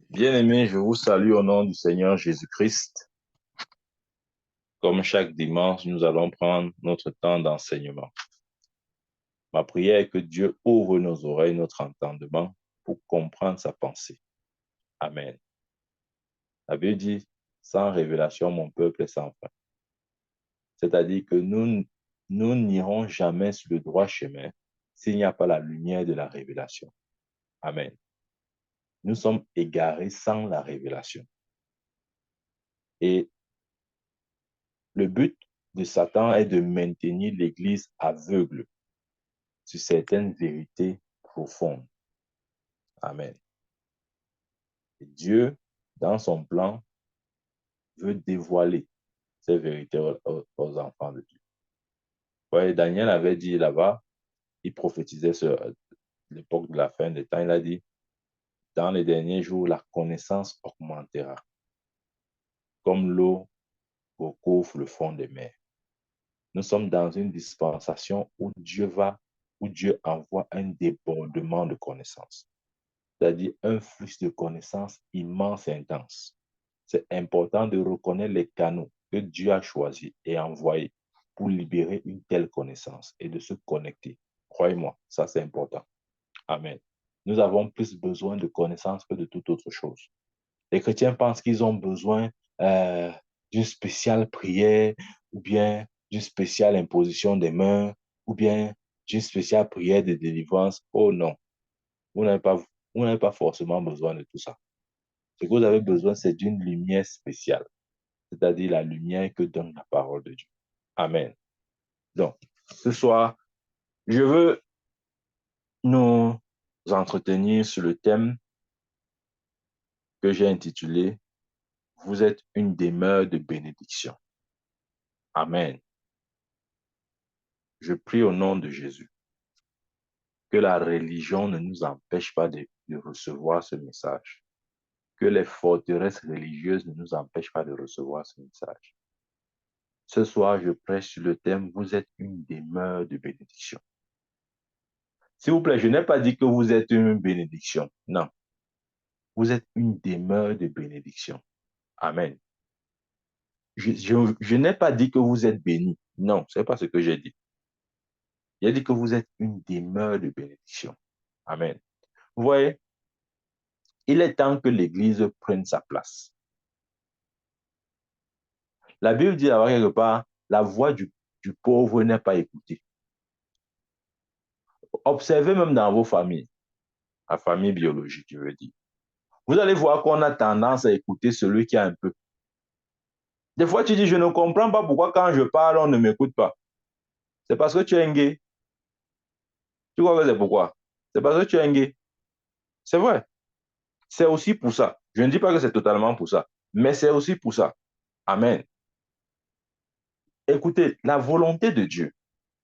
Bien-aimés, je vous salue au nom du Seigneur Jésus-Christ. Comme chaque dimanche, nous allons prendre notre temps d'enseignement. Ma prière est que Dieu ouvre nos oreilles, notre entendement pour comprendre sa pensée. Amen. La Bible dit, sans révélation, mon peuple est sans fin. C'est-à-dire que nous n'irons jamais sur le droit chemin s'il n'y a pas la lumière de la révélation. Amen. Nous sommes égarés sans la révélation. Et le but de Satan est de maintenir l'Église aveugle sur certaines vérités profondes. Amen. Et Dieu, dans son plan, veut dévoiler ces vérités aux enfants de Dieu. Ouais, Daniel avait dit là-bas, il prophétisait sur l'époque de la fin des temps, il a dit, dans les derniers jours, la connaissance augmentera, comme l'eau recouvre le fond des mers. Nous sommes dans une dispensation où Dieu envoie un débordement de connaissances, c'est-à-dire un flux de connaissances immense et intense. C'est important de reconnaître les canaux que Dieu a choisis et envoyés pour libérer une telle connaissance et de se connecter. Croyez-moi, ça c'est important. Amen. Nous avons plus besoin de connaissances que de toute autre chose. Les chrétiens pensent qu'ils ont besoin euh, d'une spéciale prière ou bien d'une spéciale imposition des mains ou bien d'une spéciale prière de délivrance. Oh non, vous n'avez pas forcément besoin de tout ça. Ce que vous avez besoin, c'est d'une lumière spéciale, c'est-à-dire la lumière que donne la parole de Dieu. Amen. Donc, ce soir, je veux nous entretenir sur le thème que j'ai intitulé Vous êtes une demeure de bénédiction. Amen. Je prie au nom de Jésus que la religion ne nous empêche pas de recevoir ce message, que les forteresses religieuses ne nous empêchent pas de recevoir ce message. Ce soir, je prêche sur le thème Vous êtes une demeure de bénédiction. S'il vous plaît, je n'ai pas dit que vous êtes une bénédiction. Non, vous êtes une demeure de bénédiction. Amen. Je n'ai pas dit que vous êtes béni. Non, ce n'est pas ce que j'ai dit. J'ai dit que vous êtes une demeure de bénédiction. Amen. Vous voyez, il est temps que l'Église prenne sa place. La Bible dit là-bas quelque part, la voix du pauvre n'est pas écoutée. Observez même dans vos familles, la famille biologique, je veux dire. Vous allez voir qu'on a tendance à écouter celui qui a un peu. Des fois, tu dis, je ne comprends pas pourquoi quand je parle, on ne m'écoute pas. C'est parce que tu es un gay. Tu crois que c'est pourquoi? C'est parce que tu es un gay. C'est vrai. C'est aussi pour ça. Je ne dis pas que c'est totalement pour ça, mais c'est aussi pour ça. Amen. Écoutez, la volonté de Dieu.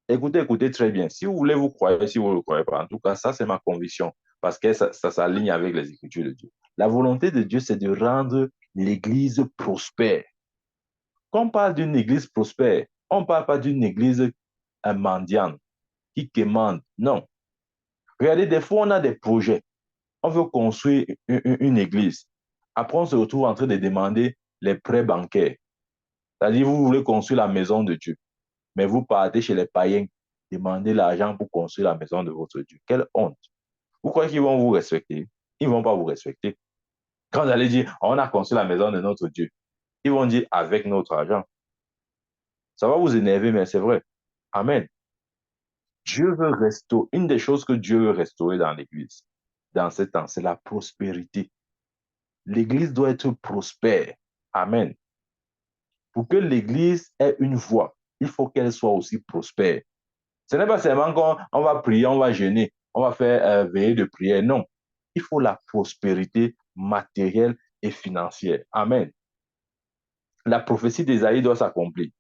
Écoutez très bien. Si vous voulez, vous croyez, si vous ne le croyez pas. En tout cas, ça, c'est ma conviction, parce que ça s'aligne avec les Écritures de Dieu. La volonté de Dieu, c'est de rendre l'Église prospère. Quand on parle d'une Église prospère, on ne parle pas d'une Église mendiante qui quémande. Non. Regardez, des fois, on a des projets. On veut construire une église. Après, on se retrouve en train de demander les prêts bancaires. C'est-à-dire, vous voulez construire la maison de Dieu, mais vous partez chez les païens, demander l'argent pour construire la maison de votre Dieu. Quelle honte. Vous croyez qu'ils vont vous respecter? Ils ne vont pas vous respecter. Quand vous allez dire, on a construit la maison de notre Dieu, ils vont dire, avec notre argent. Ça va vous énerver, mais c'est vrai. Amen. Dieu veut restaurer. Une des choses que Dieu veut restaurer dans l'Église, dans ce temps, c'est la prospérité. L'Église doit être prospère. Amen. Pour que l'Église ait une voix, il faut qu'elle soit aussi prospère. Ce n'est pas seulement qu'on va prier, on va jeûner, on va faire veillée de prière. Non. Il faut la prospérité matérielle et financière. Amen. La prophétie d'Ésaïe doit s'accomplir.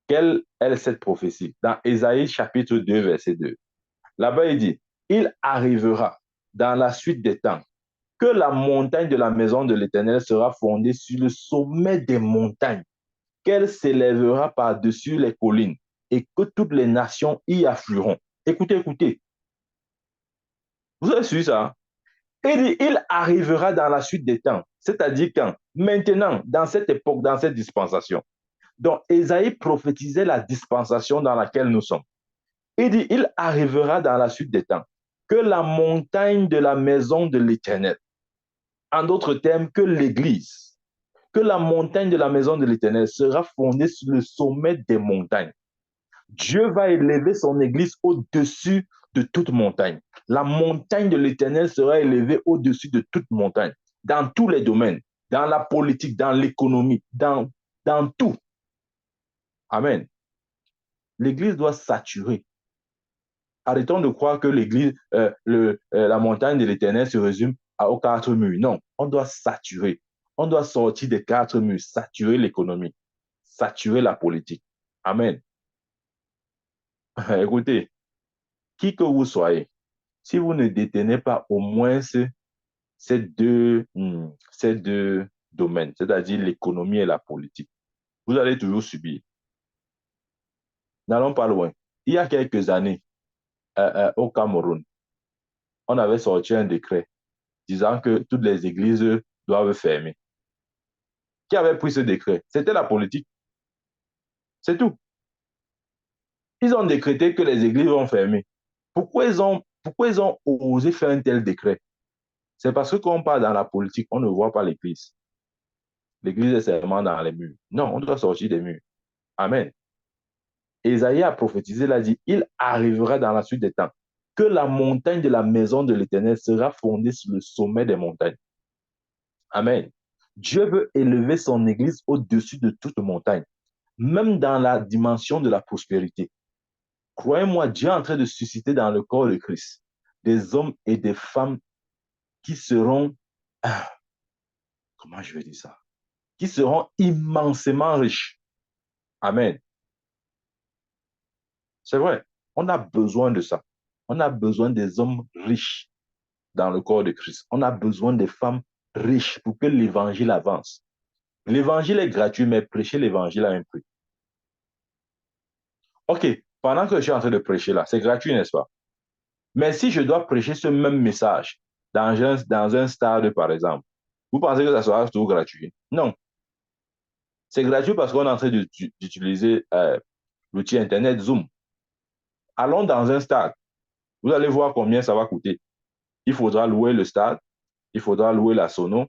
Quelle est cette prophétie? Dans Ésaïe chapitre 2, verset 2. Là-bas, il dit, il arrivera dans la suite des temps que la montagne de la maison de l'Éternel sera fondée sur le sommet des montagnes, qu'elle s'élèvera par-dessus les collines et que toutes les nations y afflueront. Écoutez. Vous avez su ça? Il dit, il arrivera dans la suite des temps. C'est-à-dire quand? Maintenant, dans cette époque, dans cette dispensation. Donc, Ésaïe prophétisait la dispensation dans laquelle nous sommes. Il dit, il arrivera dans la suite des temps que la montagne de la maison de l'Éternel, en d'autres termes, que l'Église, que la montagne de la maison de l'Éternel sera fondée sur le sommet des montagnes. Dieu va élever son Église au-dessus de toute montagne. La montagne de l'Éternel sera élevée au-dessus de toute montagne, dans tous les domaines, dans la politique, dans l'économie, dans tout. Amen. L'Église doit saturer. Arrêtons de croire que l'Église, la montagne de l'Éternel se résume aux quatre murs. Non, on doit saturer. On doit sortir des quatre murs, saturer l'économie, saturer la politique. Amen. Écoutez, qui que vous soyez, si vous ne détenez pas au moins ces deux domaines, c'est-à-dire l'économie et la politique, vous allez toujours subir. N'allons pas loin. Il y a quelques années, au Cameroun, on avait sorti un décret disant que toutes les églises doivent fermer. Qui avait pris ce décret? C'était la politique. C'est tout. Ils ont décrété que les églises vont fermer. Pourquoi ils ont osé faire un tel décret? C'est parce que quand on parle dans la politique, on ne voit pas l'église. L'église est seulement dans les murs. Non, on doit sortir des murs. Amen. Ésaïe a prophétisé, il a dit, il arrivera dans la suite des temps que la montagne de la maison de l'Éternel sera fondée sur le sommet des montagnes. Amen. Dieu veut élever son église au-dessus de toute montagne, même dans la dimension de la prospérité. Croyez-moi, Dieu est en train de susciter dans le corps de Christ des hommes et des femmes qui seront, comment je vais dire ça, qui seront immensément riches. Amen. C'est vrai, on a besoin de ça. On a besoin des hommes riches dans le corps de Christ. On a besoin des femmes riches pour que l'évangile avance. L'évangile est gratuit, mais prêcher l'évangile a un prix. OK, pendant que je suis en train de prêcher là, c'est gratuit, n'est-ce pas? Mais si je dois prêcher ce même message dans un stade, par exemple, vous pensez que ça sera tout gratuit? Non. C'est gratuit parce qu'on est en train d'utiliser l'outil Internet Zoom. Allons dans un stade. Vous allez voir combien ça va coûter. Il faudra louer le stade, il faudra louer la sono,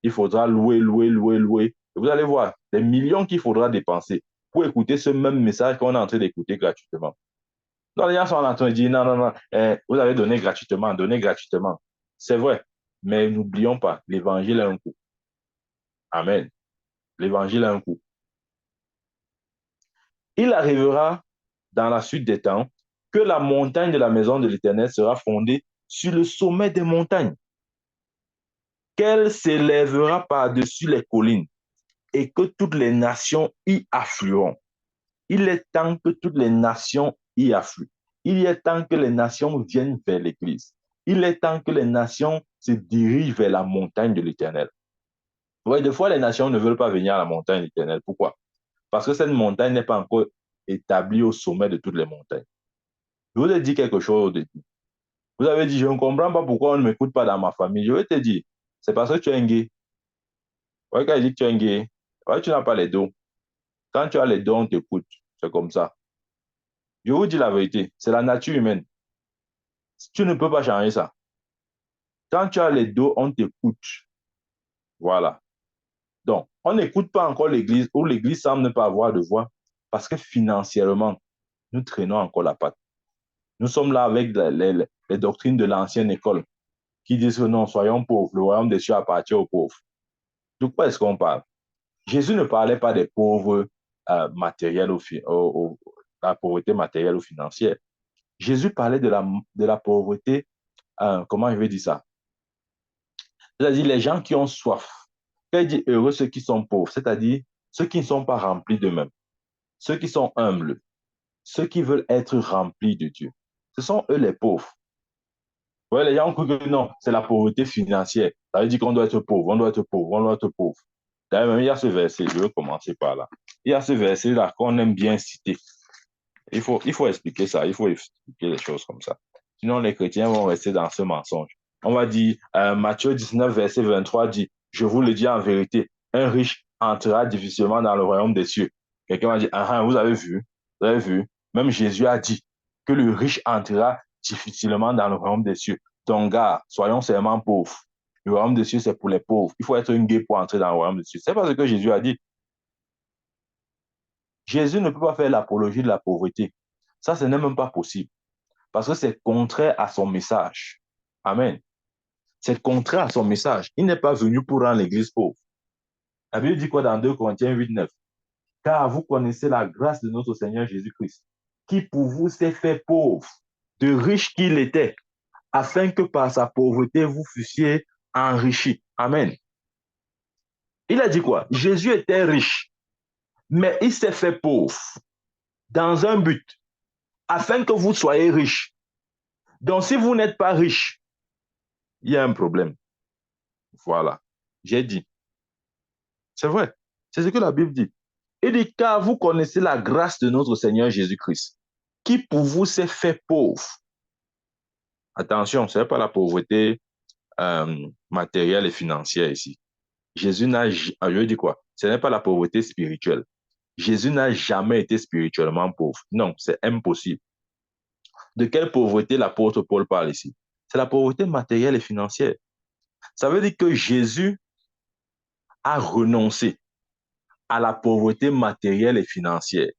il faudra louer. Et vous allez voir des millions qu'il faudra dépenser pour écouter ce même message qu'on est en train d'écouter gratuitement. Donc, les gens sont en train de dire, non, vous avez donné gratuitement, donnez gratuitement. C'est vrai, mais n'oublions pas, l'évangile a un coût. Amen. L'évangile a un coût. Il arrivera dans la suite des temps que la montagne de la maison de l'Éternel sera fondée sur le sommet des montagnes, qu'elle s'élèvera par-dessus les collines et que toutes les nations y afflueront. Il est temps que toutes les nations y affluent. Il est temps que les nations viennent vers l'Église. Il est temps que les nations se dirigent vers la montagne de l'Éternel. Oui, des fois, les nations ne veulent pas venir à la montagne de l'Éternel. Pourquoi? Parce que cette montagne n'est pas encore établie au sommet de toutes les montagnes. Je vous ai dit quelque chose au début. Vous avez dit, je ne comprends pas pourquoi on ne m'écoute pas dans ma famille. Je vais te dire, c'est parce que tu es un gay. Ouais, quand je dis que tu es un gay, ouais, tu n'as pas les dons. Quand tu as les dons, on t'écoute. C'est comme ça. Je vous dis la vérité, c'est la nature humaine. Tu ne peux pas changer ça. Quand tu as les dons, on t'écoute. Voilà. Donc, on n'écoute pas encore l'Église ou l'Église semble ne pas avoir de voix parce que financièrement, nous traînons encore la patte. Nous sommes là avec les doctrines de l'ancienne école qui disent que non, soyons pauvres, le royaume des cieux appartient aux pauvres. De quoi est-ce qu'on parle? Jésus ne parlait pas des pauvres matériels la pauvreté matérielle ou financière. Jésus parlait de la pauvreté, comment je vais dire ça? C'est-à-dire les gens qui ont soif. Quand il dit heureux ceux qui sont pauvres, c'est-à-dire ceux qui ne sont pas remplis d'eux-mêmes, ceux qui sont humbles, ceux qui veulent être remplis de Dieu. Ce sont eux les pauvres. Ouais, les gens croient que non, c'est la pauvreté financière. Ça veut dire qu'on doit être pauvre, on doit être pauvre, on doit être pauvre. D'ailleurs, il y a ce verset, je vais commencer par là. Il y a ce verset-là qu'on aime bien citer. Il faut expliquer ça, il faut expliquer les choses comme ça. Sinon, les chrétiens vont rester dans ce mensonge. On va dire, Matthieu 19, verset 23 dit, je vous le dis en vérité, un riche entrera difficilement dans le royaume des cieux. Quelqu'un va dire, ah, ah, vous avez vu, même Jésus a dit que le riche entrera difficilement dans le royaume des cieux. Donc, gars, soyons seulement pauvres. Le royaume des cieux, c'est pour les pauvres. Il faut être un gay pour entrer dans le royaume des cieux. C'est pas ce que Jésus a dit. Jésus ne peut pas faire l'apologie de la pauvreté. Ça, ce n'est même pas possible. Parce que c'est contraire à son message. Amen. C'est contraire à son message. Il n'est pas venu pour rendre l'Église pauvre. La Bible dit quoi dans 2 Corinthiens 8, 9? Car vous connaissez la grâce de notre Seigneur Jésus-Christ, qui pour vous s'est fait pauvre, de riche qu'il était, afin que par sa pauvreté vous fussiez enrichis. Amen. Il a dit quoi? Jésus était riche, mais il s'est fait pauvre dans un but, afin que vous soyez riches. Donc si vous n'êtes pas riche, il y a un problème. Voilà. J'ai dit. C'est vrai. C'est ce que la Bible dit. Il dit, car vous connaissez la grâce de notre Seigneur Jésus-Christ, qui pour vous s'est fait pauvre. Attention, ce n'est pas la pauvreté matérielle et financière ici. Jésus n'a, je dis quoi? Ce n'est pas la pauvreté spirituelle. Jésus n'a jamais été spirituellement pauvre. Non, c'est impossible. De quelle pauvreté l'apôtre Paul parle ici? C'est la pauvreté matérielle et financière. Ça veut dire que Jésus a renoncé à la pauvreté matérielle et financière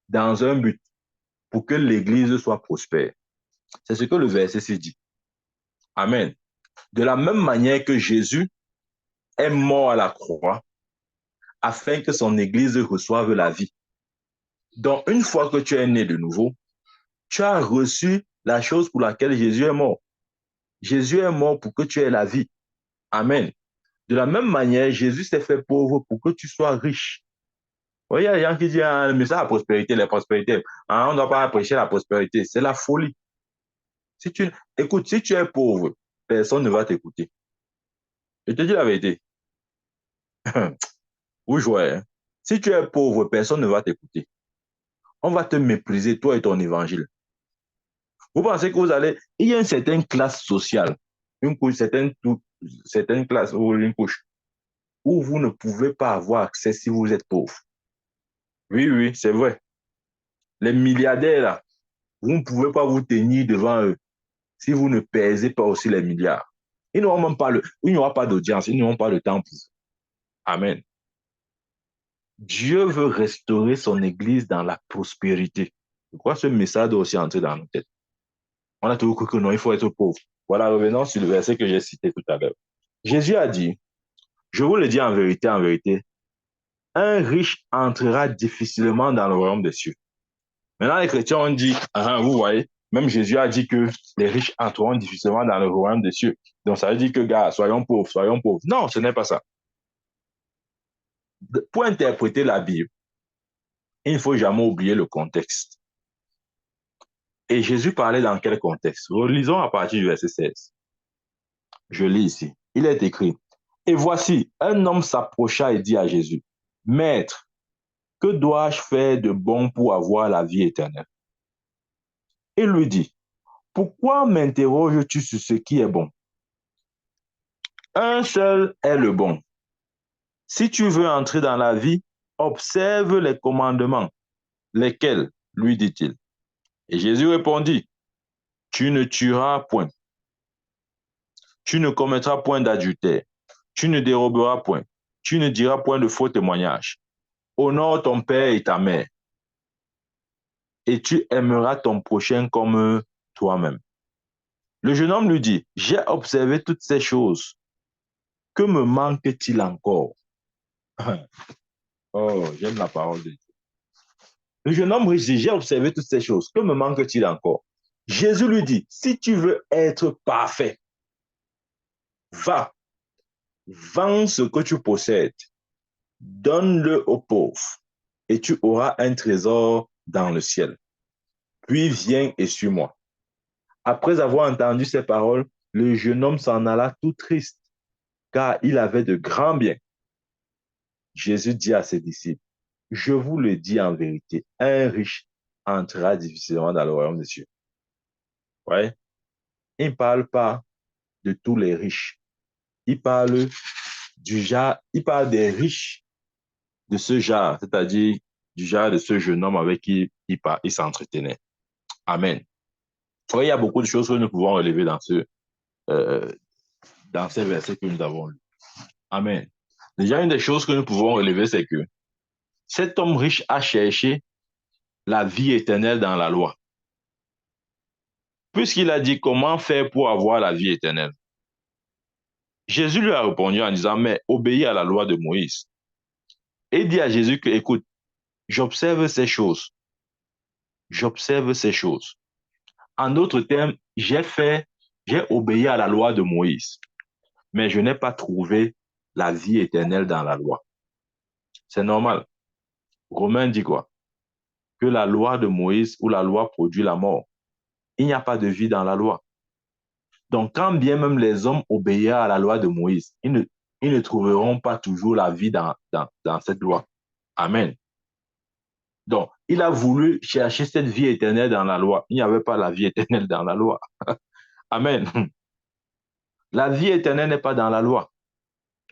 dans un but pour que l'Église soit prospère. C'est ce que le verset 6 dit. Amen. De la même manière que Jésus est mort à la croix afin que son Église reçoive la vie. Donc, une fois que tu es né de nouveau, tu as reçu la chose pour laquelle Jésus est mort. Jésus est mort pour que tu aies la vie. Amen. De la même manière, Jésus s'est fait pauvre pour que tu sois riche. Il y a des gens qui disent, ah, mais ça, la prospérité, la prospérité. Ah, on ne doit pas prêcher la prospérité. C'est la folie. Écoute, si tu es pauvre, personne ne va t'écouter. Je te dis la vérité. Oui, jouer. Hein. Si tu es pauvre, personne ne va t'écouter. On va te mépriser, toi et ton évangile. Vous pensez que vous allez... Il y a une certaine classe sociale, une couche, certaine classe ou une couche, où vous ne pouvez pas avoir accès si vous êtes pauvre. Oui, oui, c'est vrai. Les milliardaires, là, vous ne pouvez pas vous tenir devant eux si vous ne pèsez pas aussi les milliards. Ils n'auront même pas il n'y aura pas d'audience, ils n'auront pas de temps pour vous. Amen. Dieu veut restaurer son Église dans la prospérité. Je crois que ce message doit aussi entrer dans nos têtes. On a toujours cru que non, il faut être pauvre. Voilà, revenons sur le verset que j'ai cité tout à l'heure. Jésus a dit, je vous le dis en vérité, un riche entrera difficilement dans le royaume des cieux. Maintenant, les chrétiens ont dit, ah, vous voyez, même Jésus a dit que les riches entreront difficilement dans le royaume des cieux. Donc, ça veut dire que, gars, soyons pauvres, soyons pauvres. Non, ce n'est pas ça. Pour interpréter la Bible, il ne faut jamais oublier le contexte. Et Jésus parlait dans quel contexte? Relisons à partir du verset 16. Je lis ici. Il est écrit, et voici, un homme s'approcha et dit à Jésus, Maître, que dois-je faire de bon pour avoir la vie éternelle? Il lui dit, pourquoi m'interroges-tu sur ce qui est bon? Un seul est le bon. Si tu veux entrer dans la vie, observe les commandements. Lesquels? Lui dit-il. Et Jésus répondit, tu ne tueras point. Tu ne commettras point d'adultère. Tu ne déroberas point. Tu ne diras point de faux témoignages. Honore ton père et ta mère. Et tu aimeras ton prochain comme toi-même. Le jeune homme lui dit, j'ai observé toutes ces choses. Que me manque-t-il encore? Oh, j'aime la parole de Dieu. Le jeune homme lui dit, j'ai observé toutes ces choses. Que me manque-t-il encore? Jésus lui dit, si tu veux être parfait, va, vends ce que tu possèdes, donne-le aux pauvres, et tu auras un trésor dans le ciel. Puis viens et suis-moi. Après avoir entendu ces paroles, le jeune homme s'en alla tout triste, car il avait de grands biens. Jésus dit à ses disciples, je vous le dis en vérité, un riche entrera difficilement dans le royaume des cieux. Ouais. Il ne parle pas de tous les riches. Il parle il parle des riches de ce genre, c'est-à-dire du genre de ce jeune homme avec qui il s'entretenait. Amen. Oui, il y a beaucoup de choses que nous pouvons relever euh, dans ces versets que nous avons lus. Amen. Déjà, une des choses que nous pouvons relever, c'est que cet homme riche a cherché la vie éternelle dans la loi. Puisqu'il a dit comment faire pour avoir la vie éternelle. Jésus lui a répondu en disant, mais obéis à la loi de Moïse. Et il dit à Jésus que, écoute, j'observe ces choses. J'observe ces choses. En d'autres termes, j'ai obéi à la loi de Moïse, mais je n'ai pas trouvé la vie éternelle dans la loi. C'est normal. Romain dit quoi? Que la loi de Moïse ou la loi produit la mort. Il n'y a pas de vie dans la loi. Donc, quand bien même les hommes obéirent à la loi de Moïse, ils ne trouveront pas toujours la vie dans cette loi. Amen. Donc, il a voulu chercher cette vie éternelle dans la loi. Il n'y avait pas la vie éternelle dans la loi. Amen. La vie éternelle n'est pas dans la loi.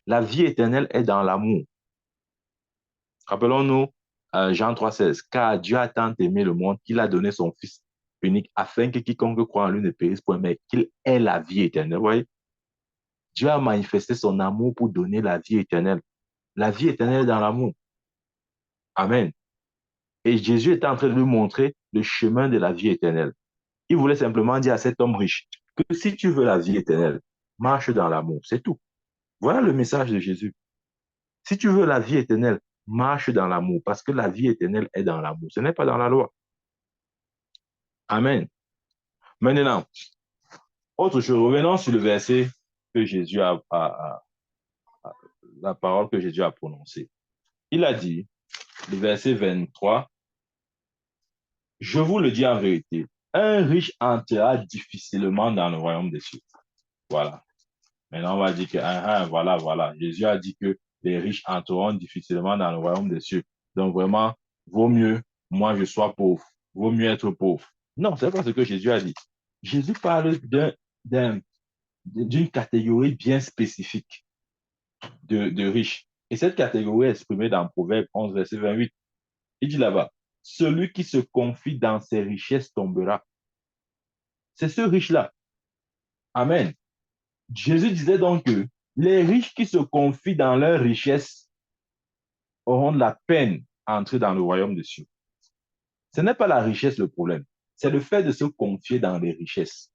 La vie éternelle est dans l'amour. Rappelons-nous Jean 3,16. Car Dieu a tant aimé le monde qu'il a donné son Fils unique afin que quiconque croit en lui ne périsse point, mais qu'il ait la vie éternelle. Vous voyez? Dieu a manifesté son amour pour donner la vie éternelle. La vie éternelle est dans l'amour. Amen. Et Jésus était en train de lui montrer le chemin de la vie éternelle. Il voulait simplement dire à cet homme riche que si tu veux la vie éternelle, marche dans l'amour. C'est tout. Voilà le message de Jésus. Si tu veux la vie éternelle, marche dans l'amour, parce que la vie éternelle est dans l'amour. Ce n'est pas dans la loi. Amen. Maintenant, autre chose, revenons sur le verset que Jésus la parole que Jésus a prononcée. Il a dit, le verset 23, je vous le dis en vérité, un riche entrera difficilement dans le royaume des cieux. Voilà. Maintenant, on va dire que, voilà. Jésus a dit que les riches entreront difficilement dans le royaume des cieux. Donc, vraiment, vaut mieux, moi, je sois pauvre. Vaut mieux être pauvre. Non, c'est pas ce que Jésus a dit. Jésus parle d'une catégorie bien spécifique de riches. Et cette catégorie est exprimée dans Proverbe 11, verset 28. Il dit là-bas, celui qui se confie dans ses richesses tombera. C'est ce riche-là. Amen. Jésus disait donc que les riches qui se confient dans leurs richesses auront de la peine à entrer dans le royaume des cieux. Ce n'est pas la richesse le problème, c'est le fait de se confier dans les richesses.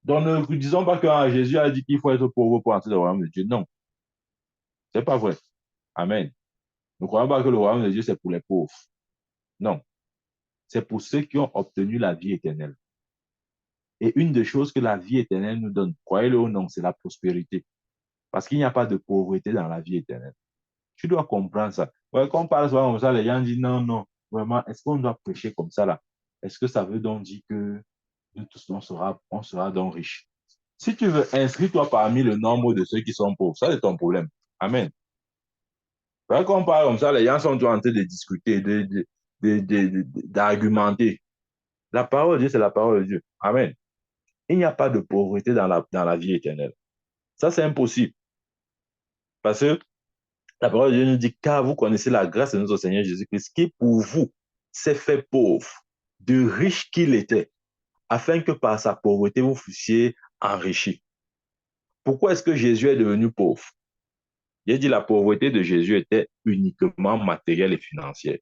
Donc ne disons pas que Jésus a dit qu'il faut être pauvre pour entrer dans le royaume de Dieu. Non, c'est pas vrai. Amen. Ne croyons pas que le royaume de Dieu, c'est pour les pauvres. Non, c'est pour ceux qui ont obtenu la vie éternelle. Et une des choses que la vie éternelle nous donne, croyez-le ou non, c'est la prospérité. Parce qu'il n'y a pas de pauvreté dans la vie éternelle. Tu dois comprendre ça. Ouais, quand on parle souvent comme ça, les gens disent non, non, vraiment, est-ce qu'on doit prêcher comme ça là? Est-ce que ça veut donc dire que nous tous, on sera donc riches? Si tu veux, inscris-toi parmi le nombre de ceux qui sont pauvres. Ça, c'est ton problème. Amen. Quand on parle comme ça, les gens sont en train de discuter, d'argumenter. La parole de Dieu, c'est la parole de Dieu. Amen. Il n'y a pas de pauvreté dans la vie éternelle. Ça, c'est impossible. Parce que la parole de Dieu nous dit, car vous connaissez la grâce de notre Seigneur Jésus-Christ, qui pour vous s'est fait pauvre, de riche qu'il était, afin que par sa pauvreté vous fussiez enrichis. Pourquoi est-ce que Jésus est devenu pauvre? J'ai dit la pauvreté de Jésus était uniquement matérielle et financière.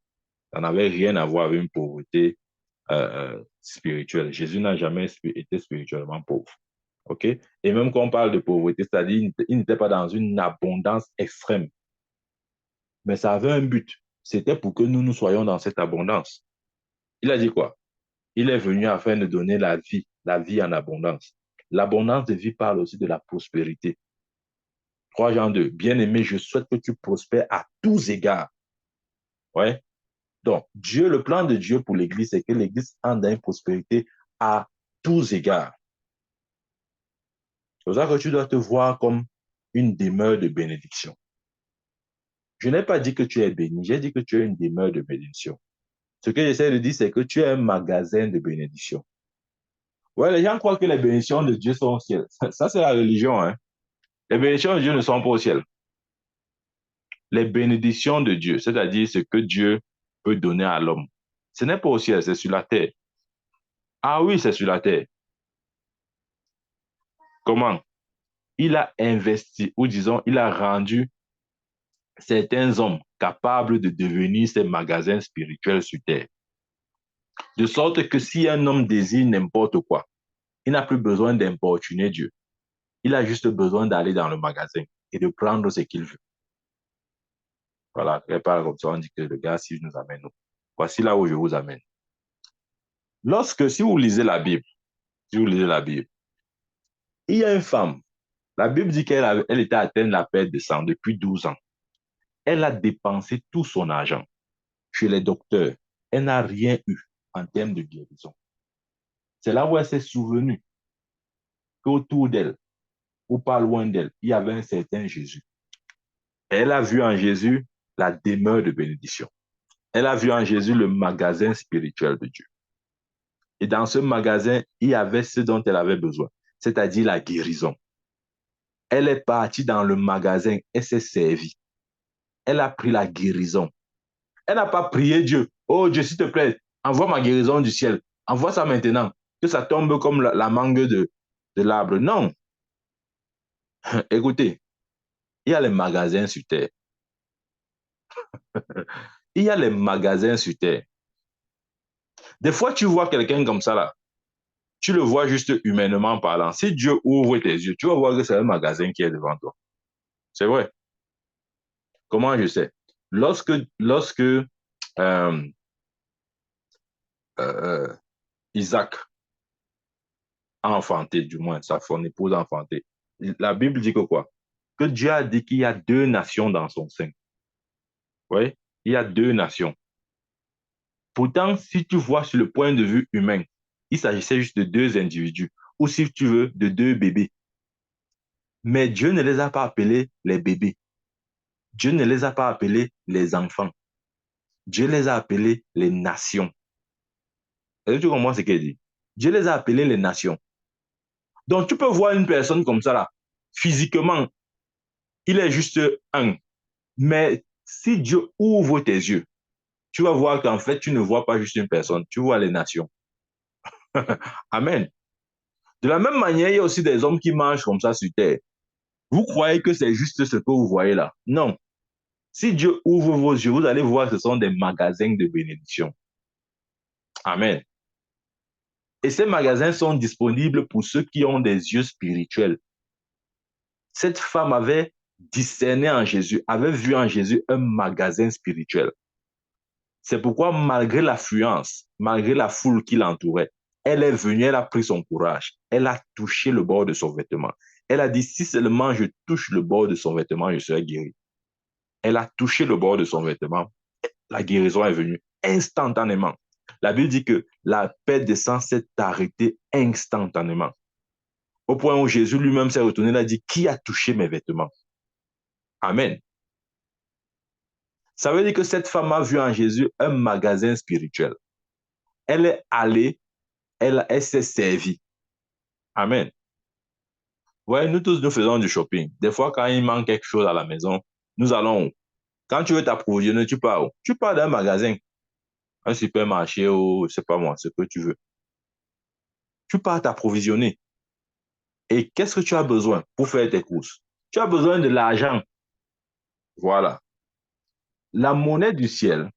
Ça n'avait rien à voir avec une pauvreté spirituelle. Jésus n'a jamais été spirituellement pauvre. OK? Et même quand on parle de pauvreté, c'est-à-dire il n'était pas dans une abondance extrême. Mais ça avait un but. C'était pour que nous soyons dans cette abondance. Il a dit quoi? Il est venu afin de donner la vie en abondance. L'abondance de vie parle aussi de la prospérité. 3 Jean 2. Bien-aimé, je souhaite que tu prospères à tous égards. Ouais. Donc, le plan de Dieu pour l'Église, c'est que l'Église ait une prospérité à tous égards. C'est pour ça que tu dois te voir comme une demeure de bénédiction. Je n'ai pas dit que tu es béni, j'ai dit que tu es une demeure de bénédiction. Ce que j'essaie de dire, c'est que tu es un magasin de bénédiction. Ouais, les gens croient que les bénédictions de Dieu sont au ciel. Ça, c'est la religion, hein. Les bénédictions de Dieu ne sont pas au ciel. Les bénédictions de Dieu, c'est-à-dire ce que Dieu peut donner à l'homme, ce n'est pas au ciel, c'est sur la terre. Ah oui, c'est sur la terre. Comment? Il a investi, ou disons, il a rendu certains hommes capables de devenir ces magasins spirituels sur terre. De sorte que si un homme désire n'importe quoi, il n'a plus besoin d'importuner Dieu. Il a juste besoin d'aller dans le magasin et de prendre ce qu'il veut. Voilà, et par comme ça, on dit que le gars, si nous amène, nous. Voici là où je vous amène. Si vous lisez la Bible, si vous lisez la Bible, il y a une femme. La Bible dit elle était atteinte de la perte de sang depuis 12 ans. Elle a dépensé tout son argent chez les docteurs. Elle n'a rien eu en termes de guérison. C'est là où elle s'est souvenue qu'autour d'elle, ou pas loin d'elle, il y avait un certain Jésus. Et elle a vu en Jésus la demeure de bénédiction. Elle a vu en Jésus le magasin spirituel de Dieu. Et dans ce magasin, il y avait ce dont elle avait besoin, c'est-à-dire la guérison. Elle est partie dans le magasin, elle s'est servie. Elle a pris la guérison. Elle n'a pas prié Dieu. Oh Dieu, s'il te plaît, envoie ma guérison du ciel. Envoie ça maintenant. Que ça tombe comme la mangue de l'arbre. Non. Écoutez, il y a les magasins sur terre. Il y a les magasins sur terre. Des fois, tu vois quelqu'un comme ça là. Tu le vois juste humainement parlant. Si Dieu ouvre tes yeux, tu vas voir que c'est un magasin qui est devant toi. C'est vrai. Comment je sais? Lorsque euh, euh, Isaac a enfanté, du moins, son épouse a enfanté, la Bible dit que quoi? Que Dieu a dit qu'il y a deux nations dans son sein. Oui, il y a deux nations. Pourtant, si tu vois sur le point de vue humain, il s'agissait juste de deux individus, ou si tu veux, de deux bébés. Mais Dieu ne les a pas appelés les bébés. Dieu ne les a pas appelés les enfants. Dieu les a appelés les nations. Est-ce que tu comprends ce qu'il dit? Dieu les a appelés les nations. Donc, tu peux voir une personne comme ça, là, physiquement, il est juste un. Mais si Dieu ouvre tes yeux, tu vas voir qu'en fait, tu ne vois pas juste une personne, tu vois les nations. Amen. De la même manière, il y a aussi des hommes qui marchent comme ça sur terre. Vous croyez que c'est juste ce que vous voyez là? Non. Si Dieu ouvre vos yeux, vous allez voir que ce sont des magasins de bénédiction. Amen. Et ces magasins sont disponibles pour ceux qui ont des yeux spirituels. Cette femme avait discerné en Jésus, avait vu en Jésus un magasin spirituel. C'est pourquoi, malgré l'affluence, malgré la foule qui l'entourait, elle est venue, elle a pris son courage, elle a touché le bord de son vêtement. Elle a dit, si seulement je touche le bord de son vêtement, je serai guéri. Elle a touché le bord de son vêtement, la guérison est venue instantanément. La Bible dit que la perte de sang s'est arrêtée instantanément. Au point où Jésus lui-même s'est retourné, il a dit, qui a touché mes vêtements? Amen. Ça veut dire que cette femme a vu en Jésus un magasin spirituel. Elle est allée, elle s'est servie. Amen. Ouais, nous tous, nous faisons du shopping. Des fois, quand il manque quelque chose à la maison, nous allons. Quand tu veux t'approvisionner, tu pars où? Tu pars d'un magasin, un supermarché ou, je sais pas moi, ce que tu veux. Tu pars t'approvisionner. Et qu'est-ce que tu as besoin pour faire tes courses? Tu as besoin de l'argent. Voilà. La monnaie du ciel,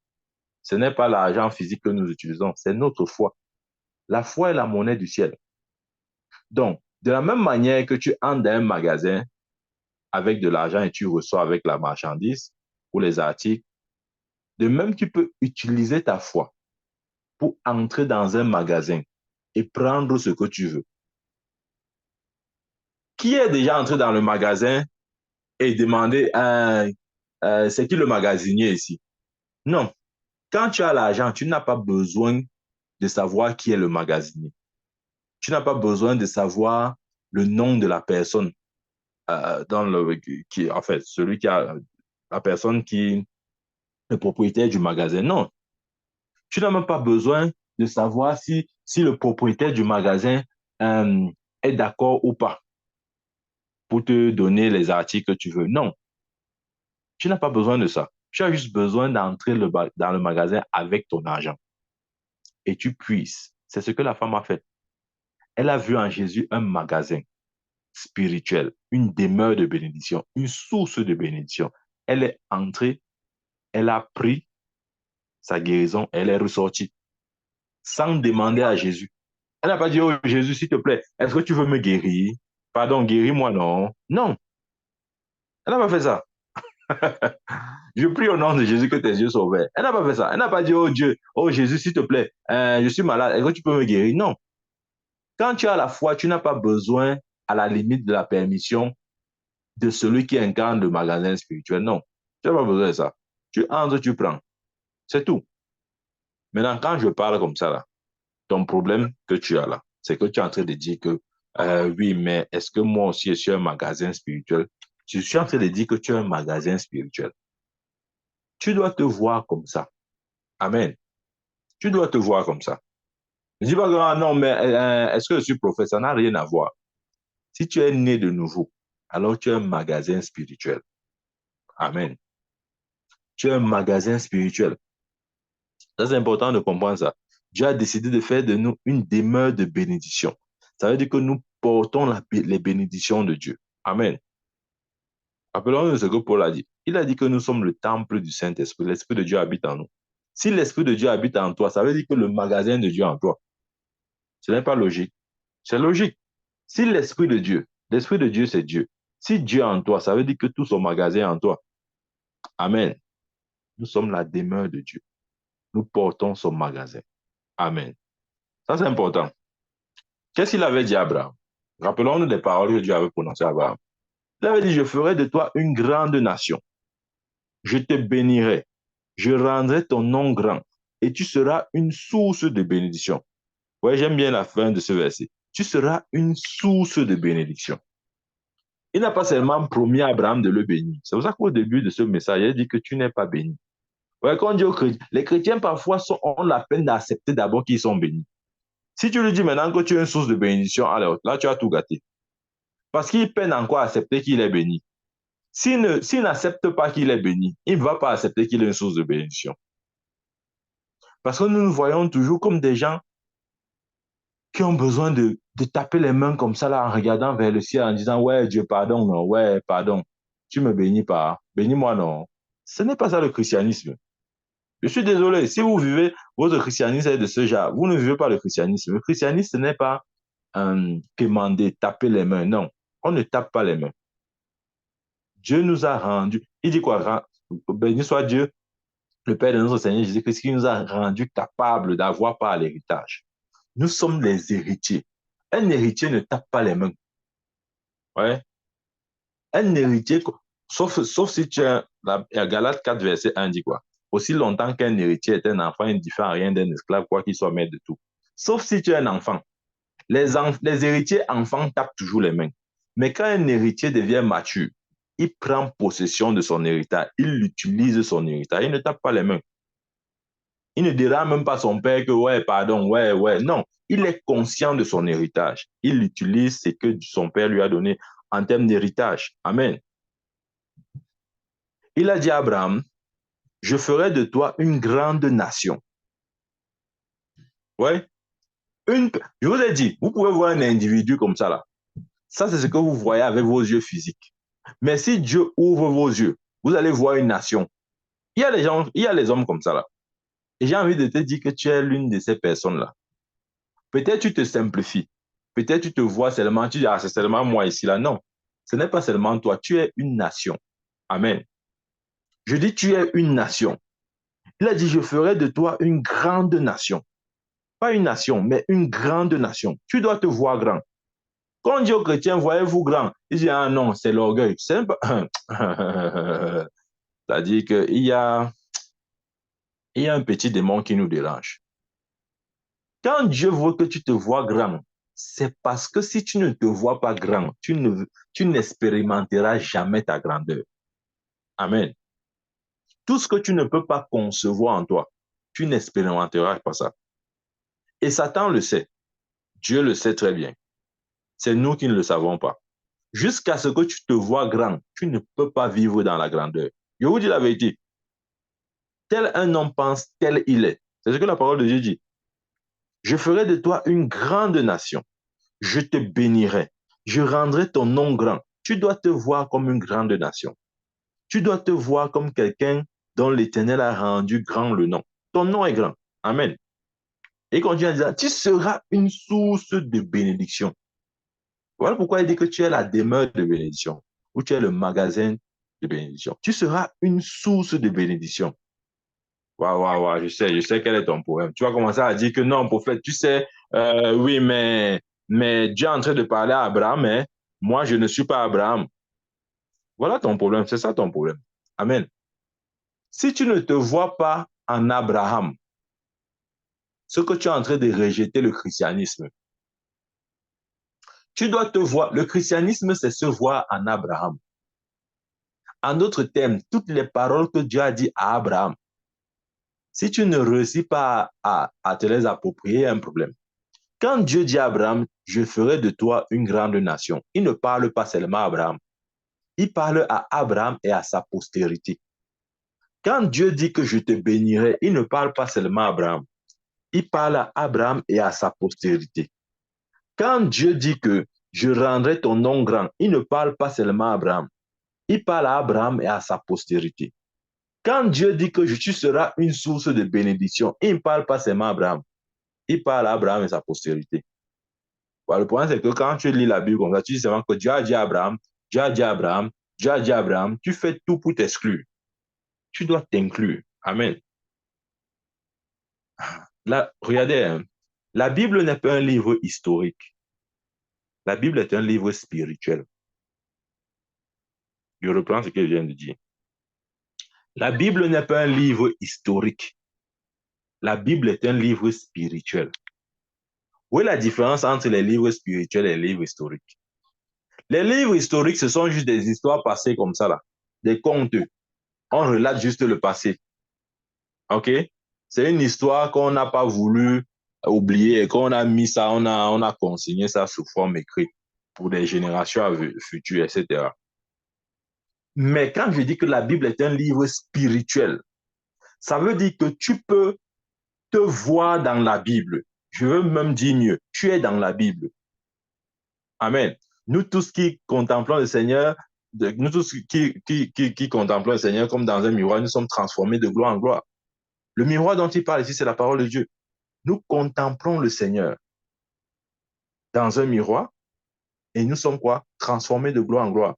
ce n'est pas l'argent physique que nous utilisons, c'est notre foi. La foi est la monnaie du ciel. Donc, de la même manière que tu entres dans un magasin avec de l'argent et tu reçois avec la marchandise ou les articles, de même tu peux utiliser ta foi pour entrer dans un magasin et prendre ce que tu veux. Qui est déjà entré dans le magasin et demandé c'est qui le magasinier ici? Non. Quand tu as l'argent, tu n'as pas besoin de savoir qui est le magasinier. Tu n'as pas besoin de savoir le nom de la personne en fait, celui qui a la personne qui est le propriétaire du magasin. Non, tu n'as même pas besoin de savoir si le propriétaire du magasin est d'accord ou pas pour te donner les articles que tu veux. Non, tu n'as pas besoin de ça. Tu as juste besoin d'entrer dans le magasin avec ton argent et tu puisses. C'est ce que la femme a fait. Elle a vu en Jésus un magasin spirituel, une demeure de bénédiction, une source de bénédiction. Elle est entrée, elle a pris sa guérison, elle est ressortie sans demander à Jésus. Elle n'a pas dit, oh Jésus, s'il te plaît, est-ce que tu veux me guérir? Pardon, guéris-moi, non. Non, elle n'a pas fait ça. Je prie au nom de Jésus que tes yeux soient ouverts. Elle n'a pas fait ça. Elle n'a pas dit, oh Dieu, oh Jésus, s'il te plaît, je suis malade, est-ce que tu peux me guérir? Non. Quand tu as la foi, tu n'as pas besoin, à la limite de la permission de celui qui incarne le magasin spirituel. Non, tu n'as pas besoin de ça. Tu entres, tu prends. C'est tout. Maintenant, quand je parle comme ça, là, ton problème que tu as là, c'est que tu es en train de dire que, oui, mais est-ce que moi aussi, je suis un magasin spirituel? Je suis en train de dire que tu es un magasin spirituel. Tu dois te voir comme ça. Amen. Tu dois te voir comme ça. Ne dis pas que, ah non, mais est-ce que je suis prophète? Ça n'a rien à voir. Si tu es né de nouveau, alors tu es un magasin spirituel. Amen. Tu es un magasin spirituel. Ça, c'est important de comprendre ça. Dieu a décidé de faire de nous une demeure de bénédiction. Ça veut dire que nous portons les bénédictions de Dieu. Amen. Rappelons-nous ce que Paul a dit. Il a dit que nous sommes le temple du Saint-Esprit. L'Esprit de Dieu habite en nous. Si l'Esprit de Dieu habite en toi, ça veut dire que le magasin de Dieu est en toi. Ce n'est pas logique. C'est logique. Si l'Esprit de Dieu, c'est Dieu. Si Dieu est en toi, ça veut dire que tout son magasin est en toi. Amen. Nous sommes la demeure de Dieu. Nous portons son magasin. Amen. Ça, c'est important. Qu'est-ce qu'il avait dit à Abraham? Rappelons-nous des paroles que Dieu avait prononcées à Abraham. Il avait dit, je ferai de toi une grande nation. Je te bénirai. Je rendrai ton nom grand. Et tu seras une source de bénédiction. Ouais, j'aime bien la fin de ce verset. Tu seras une source de bénédiction. Il n'a pas seulement promis à Abraham de le bénir. C'est pour ça qu'au début de ce message, il dit que tu n'es pas béni. Ouais, quand on dit aux chrétiens, les chrétiens parfois ont la peine d'accepter d'abord qu'ils sont bénis. Si tu lui dis maintenant que tu es une source de bénédiction, alors là, tu as tout gâté. Parce qu'il peine encore à accepter qu'il est béni. S'il n'accepte pas qu'il est béni, il ne va pas accepter qu'il est une source de bénédiction. Parce que nous nous voyons toujours comme des gens qui ont besoin de taper les mains comme ça là, en regardant vers le ciel, en disant, ouais, Dieu, pardon, non, ouais, pardon, tu me bénis pas, bénis-moi, non. Ce n'est pas ça le christianisme. Je suis désolé, si vous vivez votre christianisme est de ce genre, vous ne vivez pas le christianisme. Le christianisme, ce n'est pas quémander, taper les mains, non. On ne tape pas les mains. Dieu nous a rendu, il dit quoi, béni soit Dieu, le Père de notre Seigneur Jésus-Christ, qui nous a rendu capables d'avoir par l'héritage. Nous sommes les héritiers. Un héritier ne tape pas les mains. Ouais. Un héritier, sauf si tu es, Galates 4, verset 1 dit quoi? Aussi longtemps qu'un héritier est un enfant, il ne diffère rien d'un esclave, quoi qu'il soit maître de tout. Sauf si tu es un enfant. Les héritiers enfants tapent toujours les mains. Mais quand un héritier devient mature, il prend possession de son héritage, il utilise son héritage, il ne tape pas les mains. Il ne dira même pas à son père que, ouais, pardon, ouais, ouais. Non, il est conscient de son héritage. Il utilise ce que son père lui a donné en termes d'héritage. Amen. Il a dit à Abraham, je ferai de toi une grande nation. Ouais. Je vous ai dit, vous pouvez voir un individu comme ça là. Ça, c'est ce que vous voyez avec vos yeux physiques. Mais si Dieu ouvre vos yeux, vous allez voir une nation. Il y a les gens, il y a les hommes comme ça là. Et j'ai envie de te dire que tu es l'une de ces personnes-là. Peut-être tu te simplifies. Peut-être tu te vois seulement, tu dis, ah, c'est seulement moi ici là. Non, ce n'est pas seulement toi. Tu es une nation. Amen. Je dis, tu es une nation. Il a dit, je ferai de toi une grande nation. Pas une nation, mais une grande nation. Tu dois te voir grand. Quand on dit aux chrétiens, voyez-vous grand, ils disent, ah non, c'est l'orgueil. C'est pas... C'est-à-dire il y a un petit démon qui nous dérange. Quand Dieu veut que tu te vois grand, c'est parce que si tu ne te vois pas grand, tu n'expérimenteras jamais ta grandeur. Amen. Tout ce que tu ne peux pas concevoir en toi, tu n'expérimenteras pas ça. Et Satan le sait. Dieu le sait très bien. C'est nous qui ne le savons pas. Jusqu'à ce que tu te vois grand, tu ne peux pas vivre dans la grandeur. Je vous dis la vérité. Tel un homme pense, tel il est. C'est ce que la parole de Dieu dit. Je ferai de toi une grande nation. Je te bénirai. Je rendrai ton nom grand. Tu dois te voir comme une grande nation. Tu dois te voir comme quelqu'un dont l'Éternel a rendu grand le nom. Ton nom est grand. Amen. Et continue à dire, tu seras une source de bénédiction. Voilà pourquoi il dit que tu es la demeure de bénédiction, ou tu es le magasin de bénédiction. Tu seras une source de bénédiction. Waouh, waouh, waouh, je sais quel est ton problème. Tu vas commencer à dire que non, prophète, tu sais, oui, mais Dieu est en train de parler à Abraham, mais moi, je ne suis pas Abraham. Voilà ton problème, c'est ça ton problème. Amen. Si tu ne te vois pas en Abraham, ce que tu es en train de rejeter le christianisme, tu dois te voir, le christianisme, c'est se voir en Abraham. En d'autres termes, toutes les paroles que Dieu a dit à Abraham, si tu ne réussis pas à te les approprier, il y a un problème. Quand Dieu dit à Abraham, je ferai de toi une grande nation, il ne parle pas seulement à Abraham, il parle à Abraham et à sa postérité. Quand Dieu dit que je te bénirai, il ne parle pas seulement à Abraham, il parle à Abraham et à sa postérité. Quand Dieu dit que je rendrai ton nom grand, il ne parle pas seulement à Abraham, il parle à Abraham et à sa postérité. Quand Dieu dit que tu seras une source de bénédiction, il ne parle pas seulement à Abraham, il parle à Abraham et sa postérité. Voilà, le point, c'est que quand tu lis la Bible comme ça, tu dis seulement que Dieu a dit à Abraham, Dieu a dit à Abraham, Dieu a dit à Abraham, tu fais tout pour t'exclure. Tu dois t'inclure. Amen. Là, regardez, hein, la Bible n'est pas un livre historique. La Bible est un livre spirituel. Je reprends ce que je viens de dire. La Bible n'est pas un livre historique. La Bible est un livre spirituel. Où est la différence entre les livres spirituels et les livres historiques? Les livres historiques, ce sont juste des histoires passées comme ça, là. Des contes. On relate juste le passé. OK? C'est une histoire qu'on n'a pas voulu oublier et qu'on a mis ça, on a consigné ça sous forme écrite pour des générations futures, etc. Mais quand je dis que la Bible est un livre spirituel, ça veut dire que tu peux te voir dans la Bible. Je veux même dire mieux, tu es dans la Bible. Amen. Nous tous qui contemplons le Seigneur, nous tous qui contemplons le Seigneur comme dans un miroir, nous sommes transformés de gloire en gloire. Le miroir dont il parle ici, c'est la parole de Dieu. Nous contemplons le Seigneur dans un miroir et nous sommes quoi? Transformés de gloire en gloire.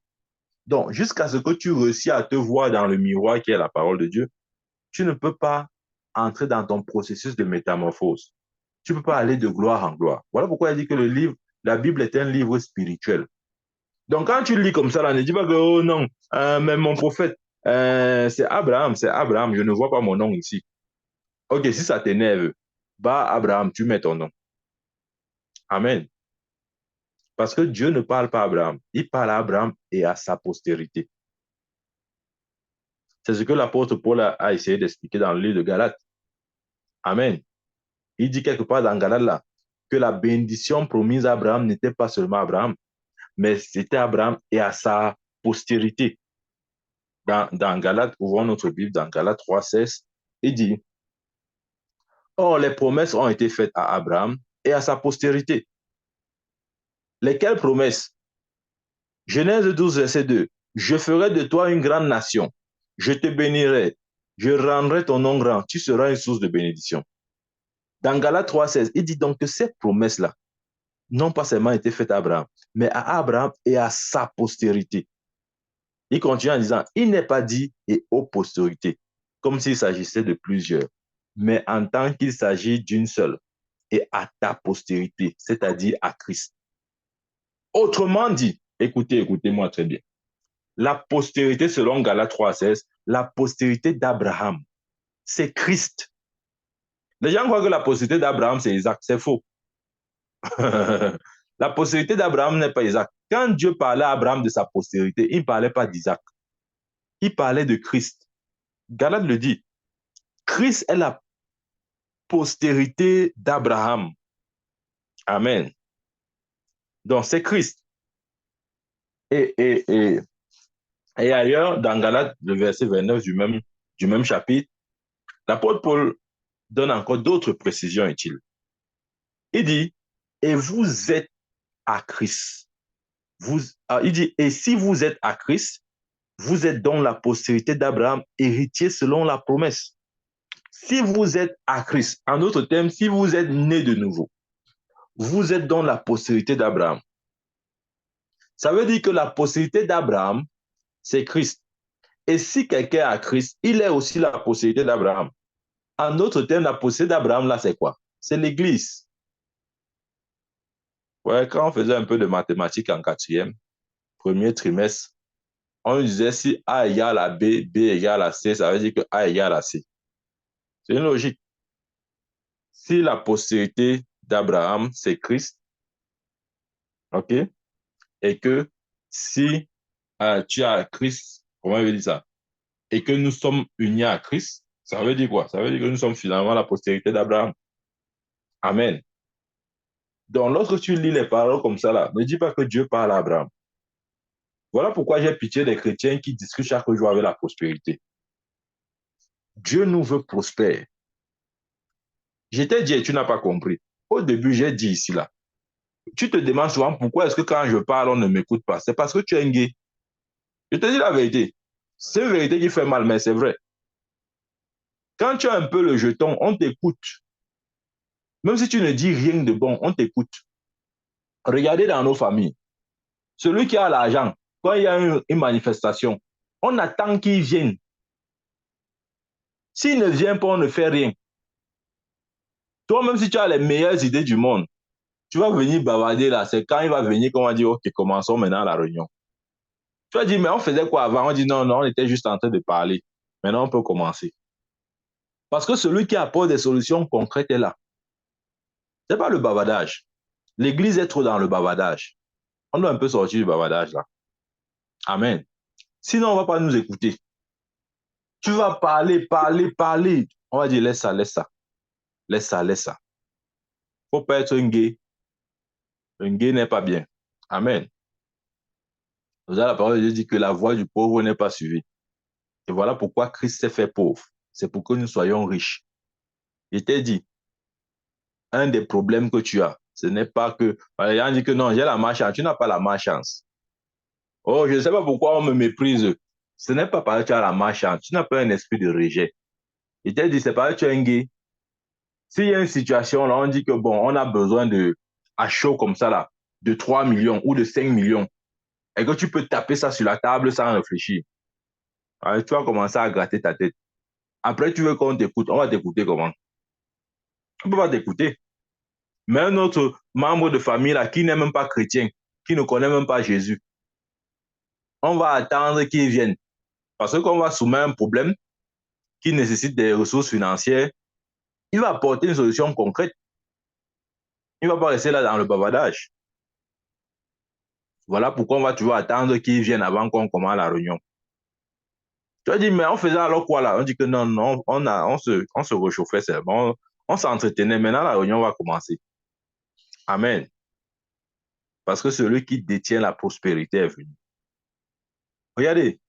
Donc, jusqu'à ce que tu réussisses à te voir dans le miroir qui est la parole de Dieu, tu ne peux pas entrer dans ton processus de métamorphose. Tu ne peux pas aller de gloire en gloire. Voilà pourquoi il dit que la Bible est un livre spirituel. Donc, quand tu lis comme ça, là, ne dis pas que, oh non, mais mon prophète, c'est Abraham, je ne vois pas mon nom ici. Ok, si ça t'énerve, bah, Abraham, tu mets ton nom. Amen. Parce que Dieu ne parle pas à Abraham, il parle à Abraham et à sa postérité. C'est ce que l'apôtre Paul a essayé d'expliquer dans le livre de Galates. Amen. Il dit quelque part dans Galates là, que la bénédiction promise à Abraham n'était pas seulement à Abraham, mais c'était à Abraham et à sa postérité. Dans Galates, ouvrons notre Bible, dans Galates 3,16, il dit, or les promesses ont été faites à Abraham et à sa postérité. Lesquelles promesses? Genèse 12, verset 2. Je ferai de toi une grande nation. Je te bénirai. Je rendrai ton nom grand. Tu seras une source de bénédiction. Dans Galates 3,16, il dit donc que ces promesses-là n'ont pas seulement été faites à Abraham, mais à Abraham et à sa postérité. Il continue en disant, il n'est pas dit et aux postérités, comme s'il s'agissait de plusieurs, mais en tant qu'il s'agit d'une seule, et à ta postérité, c'est-à-dire à Christ. Autrement dit, écoutez-moi très bien. La postérité, selon Galates 3,16, la postérité d'Abraham, c'est Christ. Les gens croient que la postérité d'Abraham, c'est Isaac. C'est faux. La postérité d'Abraham n'est pas Isaac. Quand Dieu parlait à Abraham de sa postérité, il ne parlait pas d'Isaac. Il parlait de Christ. Galate le dit. Christ est la postérité d'Abraham. Amen. Donc, c'est Christ. Et, et, et, et ailleurs, dans Galates, le verset 29 du même chapitre, l'apôtre Paul donne encore d'autres précisions utiles. Il dit, et vous êtes à Christ. Il dit, et si vous êtes à Christ, vous êtes dans la postérité d'Abraham, héritier selon la promesse. Si vous êtes à Christ, en d'autres termes, si vous êtes né de nouveau, vous êtes dans la postérité d'Abraham. Ça veut dire que la postérité d'Abraham, c'est Christ. Et si quelqu'un est à Christ, il est aussi la postérité d'Abraham. En d'autres termes, la postérité d'Abraham, là, c'est quoi? C'est l'Église. Ouais, quand on faisait un peu de mathématiques en quatrième, premier trimestre, on disait si A égale à B, B égale à C, ça veut dire que A égale à C. C'est une logique. Si la postérité d'Abraham, c'est Christ, OK? Et que si tu as Christ, comment je vais dire ça? Et que nous sommes unis à Christ, ça veut dire quoi? Ça veut dire que nous sommes finalement la postérité d'Abraham. Amen. Donc, lorsque tu lis les paroles comme ça, là, ne dis pas que Dieu parle à Abraham. Voilà pourquoi j'ai pitié des chrétiens qui discutent chaque jour avec la prospérité. Dieu nous veut prospérer. Je t'ai dit et tu n'as pas compris. Au début, j'ai dit ici, là. Tu te demandes souvent pourquoi est-ce que quand je parle, on ne m'écoute pas. C'est parce que tu es un gay. Je te dis la vérité. C'est une vérité qui fait mal, mais c'est vrai. Quand tu as un peu le jeton, on t'écoute. Même si tu ne dis rien de bon, on t'écoute. Regardez dans nos familles. Celui qui a l'argent, quand il y a une manifestation, on attend qu'il vienne. S'il ne vient pas, on ne fait rien. Toi, même si tu as les meilleures idées du monde, tu vas venir bavarder là. C'est quand il va venir qu'on va dire, OK, commençons maintenant la réunion. Tu vas dire, mais on faisait quoi avant? On dit, non, non, on était juste en train de parler. Maintenant, on peut commencer. Parce que celui qui apporte des solutions concrètes est là. Ce n'est pas le bavardage. L'église est trop dans le bavardage. On doit un peu sortir du bavardage là. Amen. Sinon, on ne va pas nous écouter. Tu vas parler, parler, parler. On va dire, laisse ça, laisse ça. Laisse ça, laisse ça. Il ne faut pas être un gay. Un gay n'est pas bien. Amen. Vous avez la parole de Dieu dit que la voix du pauvre n'est pas suivie. Et voilà pourquoi Christ s'est fait pauvre. C'est pour que nous soyons riches. Il t'ai dit, un des problèmes que tu as, ce n'est pas que... Les gens disent que non, j'ai la malchance. Tu n'as pas la malchance. Oh, je ne sais pas pourquoi on me méprise. Ce n'est pas parce que tu as la malchance. Tu n'as pas un esprit de rejet. Il t'a dit, c'est parce que tu es un gay. S'il y a une situation, là, on dit que bon, on a besoin de, à chaud comme ça, là, de 3 millions ou de 5 millions, et que tu peux taper ça sur la table sans réfléchir. Alors, tu vas commencer à gratter ta tête. Après, tu veux qu'on t'écoute. On va t'écouter comment? On ne peut pas t'écouter. Mais un autre membre de famille, là, qui n'est même pas chrétien, qui ne connaît même pas Jésus, on va attendre qu'il vienne. Parce qu'on va soumettre un problème qui nécessite des ressources financières. Il va apporter une solution concrète. Il ne va pas rester là dans le bavardage. Voilà pourquoi on va toujours attendre qu'il vienne avant qu'on commence la réunion. Tu vas dire, mais on faisait alors quoi là? On dit que non, non, on se réchauffait seulement, on s'entretenait. Maintenant, la réunion va commencer. Amen. Parce que celui qui détient la prospérité est venu. Regardez,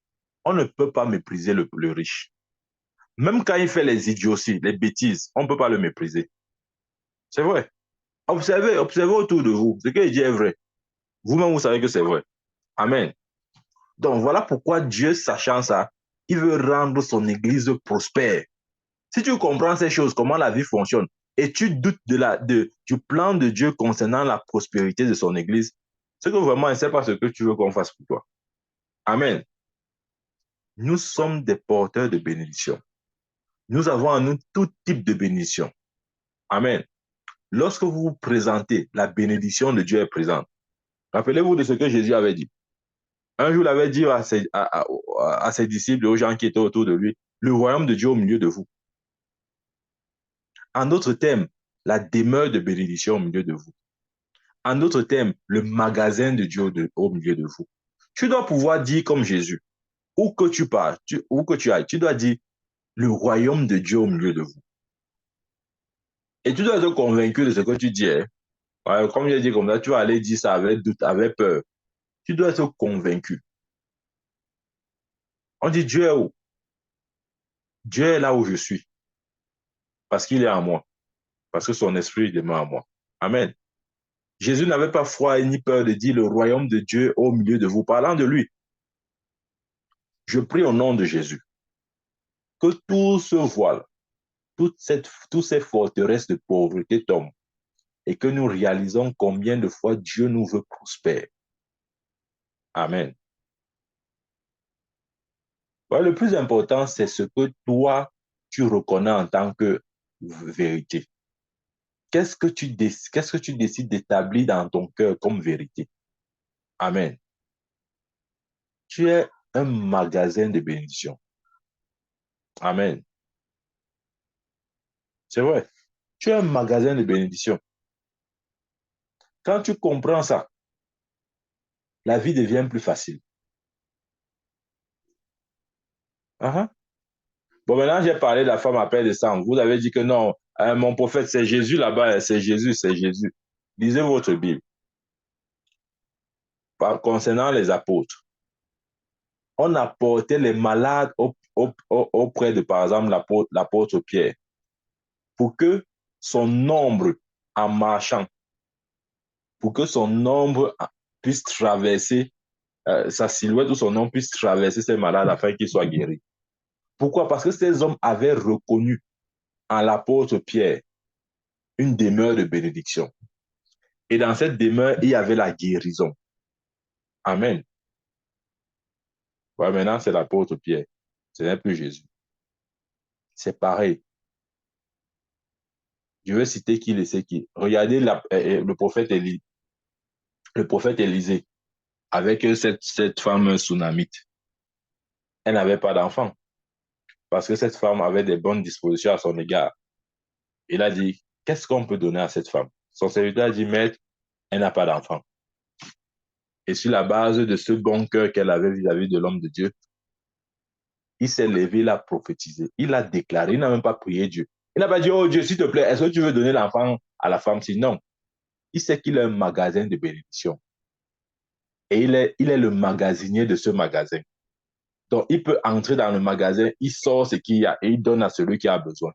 on ne peut pas mépriser le riche. Même quand il fait les idioties, les bêtises, on ne peut pas le mépriser. C'est vrai. Observez, observez autour de vous. Ce que dit est vrai. Vous-même, vous savez que c'est vrai. Amen. Donc, voilà pourquoi Dieu, sachant ça, il veut rendre son église prospère. Si tu comprends ces choses, comment la vie fonctionne, et tu doutes du plan de Dieu concernant la prospérité de son église, c'est que vraiment, ce n'est pas ce que tu veux qu'on fasse pour toi. Amen. Nous sommes des porteurs de bénédiction. Nous avons en nous tout type de bénédiction. Amen. Lorsque vous vous présentez, la bénédiction de Dieu est présente. Rappelez-vous de ce que Jésus avait dit. Un jour, il avait dit à ses disciples et aux gens qui étaient autour de lui, le royaume de Dieu au milieu de vous. En d'autres termes, la demeure de bénédiction au milieu de vous. En d'autres termes, le magasin de Dieu au milieu de vous. Tu dois pouvoir dire comme Jésus, où que tu pars, où que tu ailles, tu dois dire le royaume de Dieu au milieu de vous. Et tu dois être convaincu de ce que tu dis. Hein? Ouais, comme j'ai dit comme ça, tu vas aller dire ça avec doute, avec peur. Tu dois être convaincu. On dit Dieu est où? Dieu est là où je suis, parce qu'il est en moi, parce que son esprit demeure en moi. Amen. Jésus n'avait pas froid ni peur de dire le royaume de Dieu au milieu de vous, parlant de lui. Je prie au nom de Jésus que tout ce voile, toutes ces forteresses de pauvreté tombent et que nous réalisons combien de fois Dieu nous veut prospérer. Amen. Ouais, le plus important, c'est ce que toi, tu reconnais en tant que vérité. Qu'est-ce que tu décides d'établir dans ton cœur comme vérité? Amen. Tu es un magasin de bénédiction. Amen. C'est vrai. Tu es un magasin de bénédiction. Quand tu comprends ça, la vie devient plus facile. Uh-huh. Bon, maintenant, j'ai parlé de la femme à paix de sang. Vous avez dit que non, mon prophète, c'est Jésus là-bas, c'est Jésus, c'est Jésus. Lisez votre Bible. Concernant les apôtres, on apportait les malades auprès de, par exemple, l'apôtre Pierre, pour que son nombre en marchant, pour que son ombre puisse traverser, sa silhouette ou son ombre puisse traverser ces malades afin qu'ils soient guéris. Pourquoi? Parce que ces hommes avaient reconnu en l'apôtre Pierre une demeure de bénédiction. Et dans cette demeure, il y avait la guérison. Amen. Ouais, maintenant, c'est l'apôtre Pierre. Ce n'est plus Jésus. C'est pareil. Je vais citer qui le sait qui. Regardez le prophète Élisée avec cette femme tsunamite. Elle n'avait pas d'enfant parce que cette femme avait des bonnes dispositions à son égard. Il a dit, qu'est-ce qu'on peut donner à cette femme? Son serviteur a dit, maître, elle n'a pas d'enfant. Et sur la base de ce bon cœur qu'elle avait vis-à-vis de l'homme de Dieu, il s'est levé, il a prophétisé, il a déclaré, il n'a même pas prié Dieu. Il n'a pas dit, oh Dieu, s'il te plaît, est-ce que tu veux donner l'enfant à la femme? Si non, il sait qu'il a un magasin de bénédiction. Et il est le magasinier de ce magasin. Donc, il peut entrer dans le magasin, il sort ce qu'il y a et il donne à celui qui a besoin.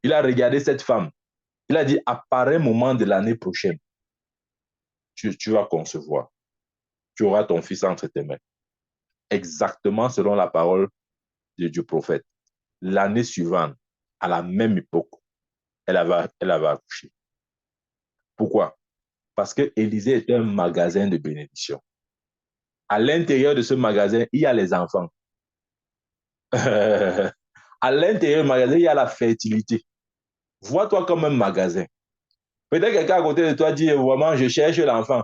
Il a regardé cette femme. Il a dit, à pareil moment de l'année prochaine, tu vas concevoir. Tu auras ton fils entre tes mains. Exactement selon la parole du prophète. L'année suivante, à la même époque, elle avait accouché. Pourquoi? Parce que Élysée était un magasin de bénédiction. À l'intérieur de ce magasin, il y a les enfants. À l'intérieur du magasin, il y a la fertilité. Vois-toi comme un magasin. Peut-être quelqu'un à côté de toi dit, vraiment, je cherche l'enfant.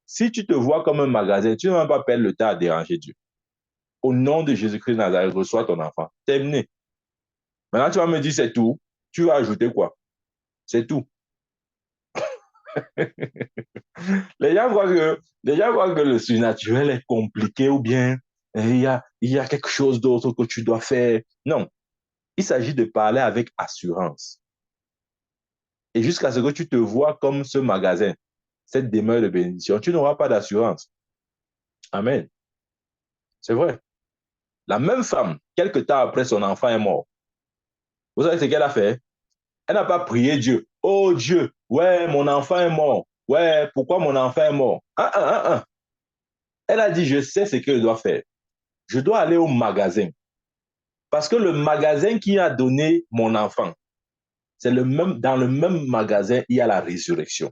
Si tu te vois comme un magasin, tu ne vas pas perdre le temps à déranger Dieu. Au nom de Jésus-Christ de Nazareth, reçois ton enfant. Terminé. Maintenant, tu vas me dire, c'est tout. Tu vas ajouter quoi? C'est tout. Les gens croient que le surnaturel est compliqué ou bien il y a quelque chose d'autre que tu dois faire. Non, il s'agit de parler avec assurance. Et jusqu'à ce que tu te vois comme ce magasin, cette demeure de bénédiction, tu n'auras pas d'assurance. Amen. C'est vrai. La même femme, quelque temps après, son enfant est mort. Vous savez ce qu'elle a fait? Elle n'a pas prié Dieu. Oh Dieu, ouais, mon enfant est mort. Ouais, pourquoi mon enfant est mort? Elle a dit, je sais ce que je dois faire. Je dois aller au magasin. Parce que le magasin qui a donné mon enfant, c'est dans le même magasin, il y a la résurrection.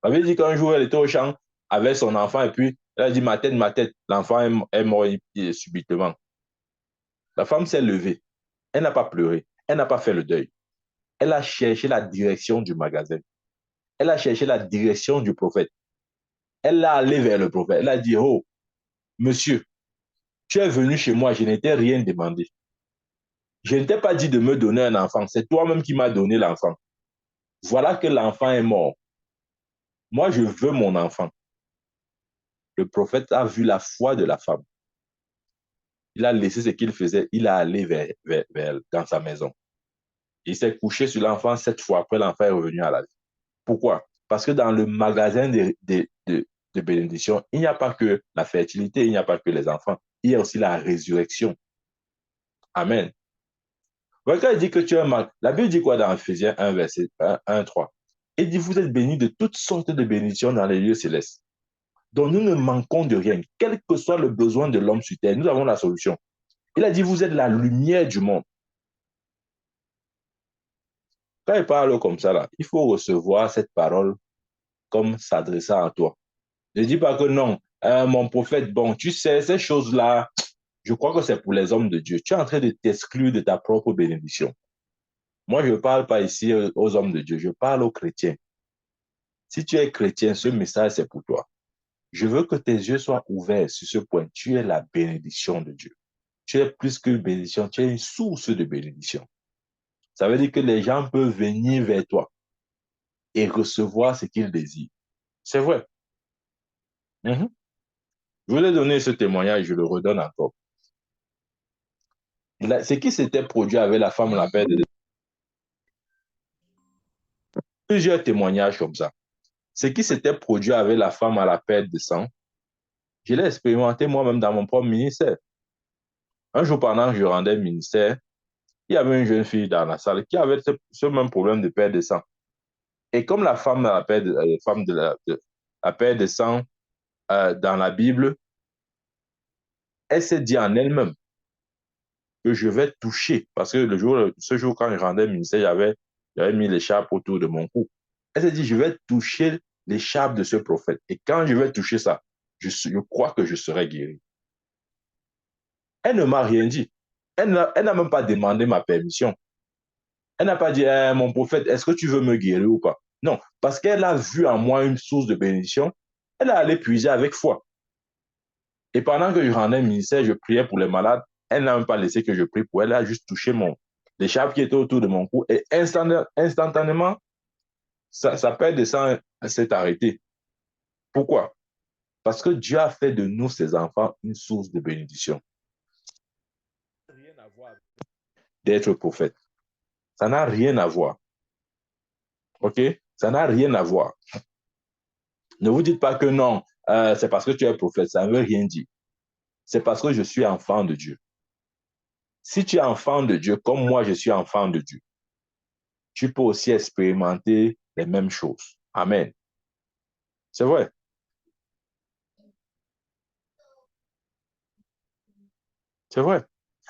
Ça veut dire qu'un jour, elle était au champ avec son enfant et puis elle a dit, ma tête, l'enfant est mort subitement. La femme s'est levée. Elle n'a pas pleuré. Elle n'a pas fait le deuil. Elle a cherché la direction du magasin. Elle a cherché la direction du prophète. Elle a allé vers le prophète. Elle a dit, oh, monsieur, tu es venu chez moi, je n'étais rien demandé. Je ne t'ai pas dit de me donner un enfant, c'est toi-même qui m'as donné l'enfant. Voilà que l'enfant est mort. Moi, je veux mon enfant. Le prophète a vu la foi de la femme. Il a laissé ce qu'il faisait, il a allé vers elle, dans sa maison. Il s'est couché sur l'enfant 7 fois après, l'enfant est revenu à la vie. Pourquoi? Parce que dans le magasin de bénédiction, il n'y a pas que la fertilité, il n'y a pas que les enfants, il y a aussi la résurrection. Amen. Quand il dit que tu es un la Bible dit quoi dans Ephésiens 1, verset 1, 3? Il dit, vous êtes bénis de toutes sortes de bénédictions dans les lieux célestes. Donc nous ne manquons de rien. Quel que soit le besoin de l'homme sur terre, nous avons la solution. Il a dit, vous êtes la lumière du monde. Quand il parle comme ça, là, il faut recevoir cette parole comme s'adressant à toi. Ne dis pas que non, mon prophète, bon, tu sais, ces choses-là, je crois que c'est pour les hommes de Dieu. Tu es en train de t'exclure de ta propre bénédiction. Moi, je ne parle pas ici aux hommes de Dieu, je parle aux chrétiens. Si tu es chrétien, ce message, c'est pour toi. Je veux que tes yeux soient ouverts sur ce point. Tu es la bénédiction de Dieu. Tu es plus qu'une bénédiction, tu es une source de bénédiction. Ça veut dire que les gens peuvent venir vers toi et recevoir ce qu'ils désirent. C'est vrai. Mhm. Je voulais donner ce témoignage, je le redonne encore. Ce qui s'était produit avec la femme, la perte de plusieurs témoignages comme ça. Ce qui s'était produit avec la femme à la perte de sang, je l'ai expérimenté moi-même dans mon propre ministère. Un jour, pendant que je rendais le ministère, il y avait une jeune fille dans la salle qui avait ce même problème de perte de sang. Et comme la femme, la perte de sang dans la Bible, elle s'est dit en elle-même que je vais toucher, parce que ce jour, quand je rendais le ministère, j'avais mis l'écharpe autour de mon cou. Elle s'est dit, je vais toucher l'écharpe de ce prophète. Et quand je vais toucher ça, je crois que je serai guéri. Elle ne m'a rien dit. Elle n'a même pas demandé ma permission. Elle n'a pas dit, mon prophète, est-ce que tu veux me guérir ou pas? Non, parce qu'elle a vu en moi une source de bénédiction. Elle a allé puiser avec foi. Et pendant que je rendais le ministère, je priais pour les malades. Elle n'a même pas laissé que je prie pour elle. Elle a juste touché l'écharpe qui était autour de mon cou. Et instantanément, sa perte de sang s'est arrêtée. Pourquoi? Parce que Dieu a fait de nous, ses enfants, une source de bénédiction. Ça n'a rien à voir d'être prophète. Ça n'a rien à voir. OK? Ça n'a rien à voir. Ne vous dites pas que non, c'est parce que tu es prophète. Ça ne veut rien dire. C'est parce que je suis enfant de Dieu. Si tu es enfant de Dieu, comme moi, je suis enfant de Dieu, tu peux aussi expérimenter les mêmes choses. Amen. C'est vrai. C'est vrai.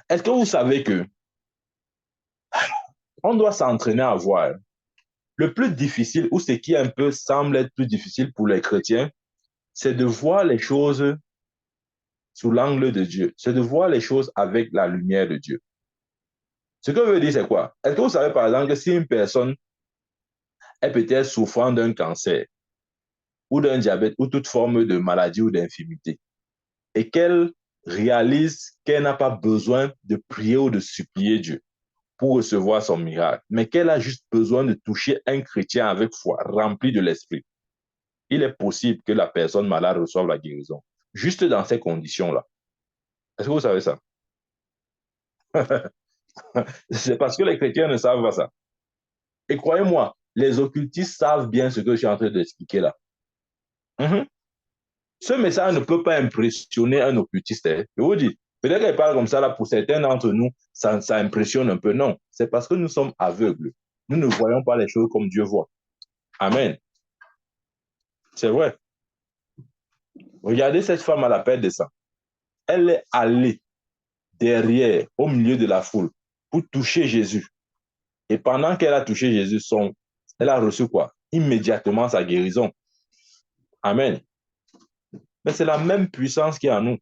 Est-ce que vous savez que on doit s'entraîner à voir le plus difficile, ou ce qui un peu semble être plus difficile pour les chrétiens, c'est de voir les choses sous l'angle de Dieu. C'est de voir les choses avec la lumière de Dieu. Ce que je veux dire, c'est quoi? Est-ce que vous savez, par exemple, que si une personne est peut-être souffrant d'un cancer ou d'un diabète ou toute forme de maladie ou d'infirmité, et qu'elle réalise qu'elle n'a pas besoin de prier ou de supplier Dieu pour recevoir son miracle, mais qu'elle a juste besoin de toucher un chrétien avec foi, rempli de l'esprit, il est possible que la personne malade reçoive la guérison. Juste dans ces conditions-là. Est-ce que vous savez ça? C'est parce que les chrétiens ne savent pas ça. Et croyez-moi, les occultistes savent bien ce que je suis en train d'expliquer là. Mm-hmm. Ce message ne peut pas impressionner un occultiste. Hein. Je vous dis, peut-être qu'elle parle comme ça là, pour certains d'entre nous, ça impressionne un peu. Non, c'est parce que nous sommes aveugles. Nous ne voyons pas les choses comme Dieu voit. Amen. C'est vrai. Regardez cette femme à la perte de sang. Elle est allée derrière, au milieu de la foule, pour toucher Jésus. Et pendant qu'elle a touché Jésus, elle a reçu quoi? Immédiatement sa guérison. Amen. Mais c'est la même puissance qui est en nous.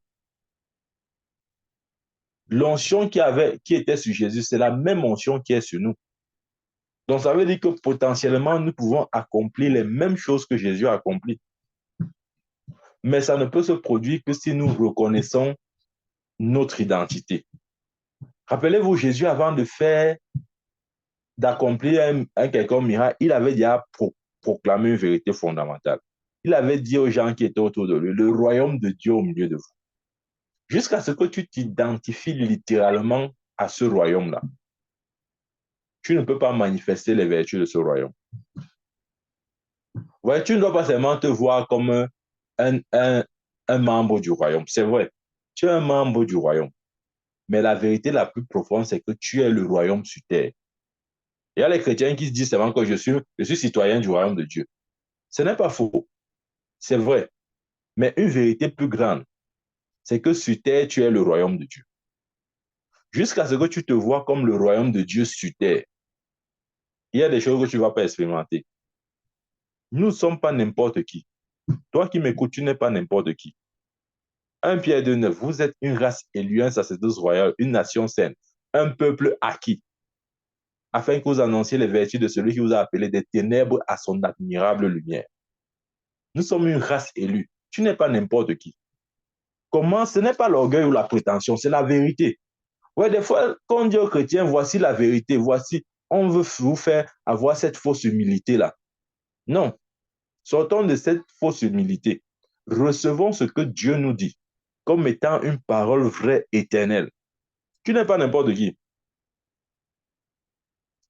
L'onction qui était sur Jésus, c'est la même onction qui est sur nous. Donc, ça veut dire que potentiellement, nous pouvons accomplir les mêmes choses que Jésus a accomplies. Mais ça ne peut se produire que si nous reconnaissons notre identité. Rappelez-vous, Jésus, avant d'accomplir un quelconque miracle, il avait déjà proclamé une vérité fondamentale. Il avait dit aux gens qui étaient autour de lui, le royaume de Dieu au milieu de vous. Jusqu'à ce que tu t'identifies littéralement à ce royaume-là. tu ne peux pas manifester les vertus de ce royaume. Ouais, tu ne dois pas seulement te voir comme un, un, un membre du royaume. C'est vrai, tu es un membre du royaume. Mais la vérité la plus profonde, c'est que tu es le royaume sur terre. Il y a les chrétiens qui se disent seulement que je suis citoyen du royaume de Dieu. Ce n'est pas faux, c'est vrai. Mais une vérité plus grande, c'est que sur terre, tu es le royaume de Dieu. Jusqu'à ce que tu te vois comme le royaume de Dieu sur terre, il y a des choses que tu ne vas pas expérimenter. Nous ne sommes pas n'importe qui. Toi qui m'écoutes, tu n'es pas n'importe qui. 1 Pierre 2,9, vous êtes une race élue, un sacerdoce royal, une nation sainte, un peuple acquis, afin que vous annonciez les vertus de celui qui vous a appelé des ténèbres à son admirable lumière. Nous sommes une race élue. Tu n'es pas n'importe qui. Comment? Ce n'est pas l'orgueil ou la prétention, c'est la vérité. Ouais, des fois, quand on dit aux chrétiens, voici la vérité, voici, on veut vous faire avoir cette fausse humilité-là. Non. Sortons de cette fausse humilité. Recevons ce que Dieu nous dit comme étant une parole vraie, éternelle. Tu n'es pas n'importe qui.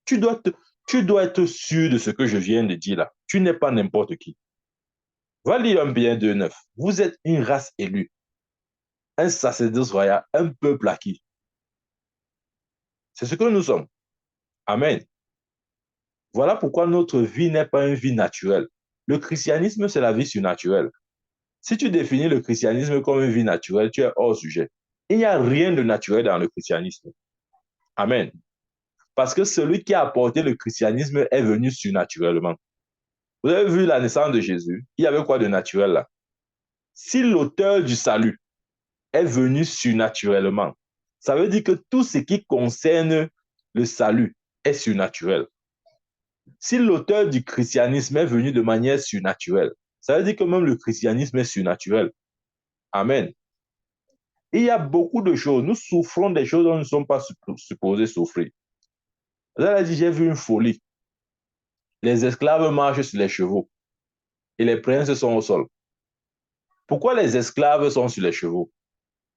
Tu dois, tu dois être sûr de ce que je viens de dire là. Tu n'es pas n'importe qui. Va lire 1 Pierre 2,9. Vous êtes une race élue, un sacerdoce royal, un peuple acquis. C'est ce que nous sommes. Amen. Voilà pourquoi notre vie n'est pas une vie naturelle. Le christianisme, c'est la vie surnaturelle. Si tu définis le christianisme comme une vie naturelle, tu es hors sujet. Il n'y a rien de naturel dans le christianisme. Amen. Parce que celui qui a apporté le christianisme est venu surnaturellement. Vous avez vu la naissance de Jésus? Il y avait quoi de naturel là? Si l'auteur du salut est venu surnaturellement, ça veut dire que tout ce qui concerne le salut est surnaturel. Si l'auteur du christianisme est venu de manière surnaturelle, ça veut dire que même le christianisme est surnaturel. Amen. Il y a beaucoup de choses. Nous souffrons des choses dont nous ne sommes pas supposés souffrir. Vous avez dit, j'ai vu une folie. Les esclaves marchent sur les chevaux et les princes sont au sol. Pourquoi les esclaves sont sur les chevaux?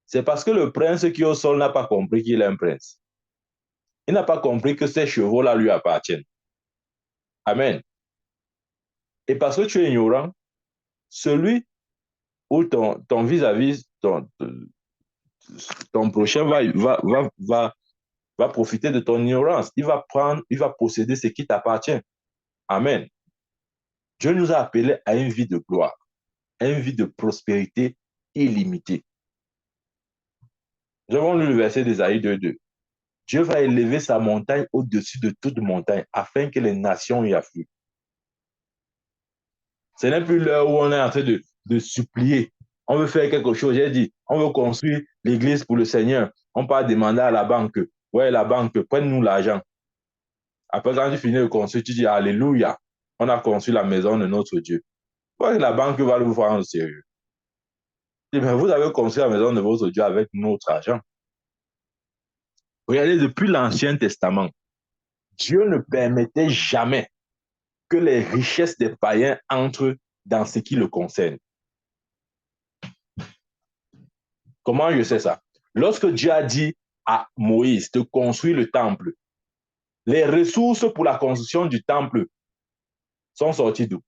C'est parce que le prince qui est au sol n'a pas compris qu'il est un prince. Il n'a pas compris que ces chevaux-là lui appartiennent. Amen. Et parce que tu es ignorant, celui où ton vis-à-vis, ton prochain va profiter de ton ignorance. Il va prendre, il va posséder ce qui t'appartient. Amen. Dieu nous a appelés à une vie de gloire, à une vie de prospérité illimitée. Nous avons lu le verset d'Ésaïe 2,2. Dieu va élever sa montagne au-dessus de toute montagne afin que les nations y affluent. Ce n'est plus l'heure où on est en train de supplier. On veut faire quelque chose. J'ai dit, on veut construire l'église pour le Seigneur. On peut demander à la banque, ouais, la banque, prenne-nous l'argent. Après, quand tu finis de construire, tu dis, Alléluia, on a construit la maison de notre Dieu. Ouais, la banque va vous prendre au sérieux. Mais vous avez construit la maison de votre Dieu avec notre argent. Regardez, depuis l'Ancien Testament, Dieu ne permettait jamais que les richesses des païens entrent dans ce qui le concerne. Comment je sais ça? Lorsque Dieu a dit à Moïse de construire le temple, les ressources pour la construction du temple sont sorties d'où?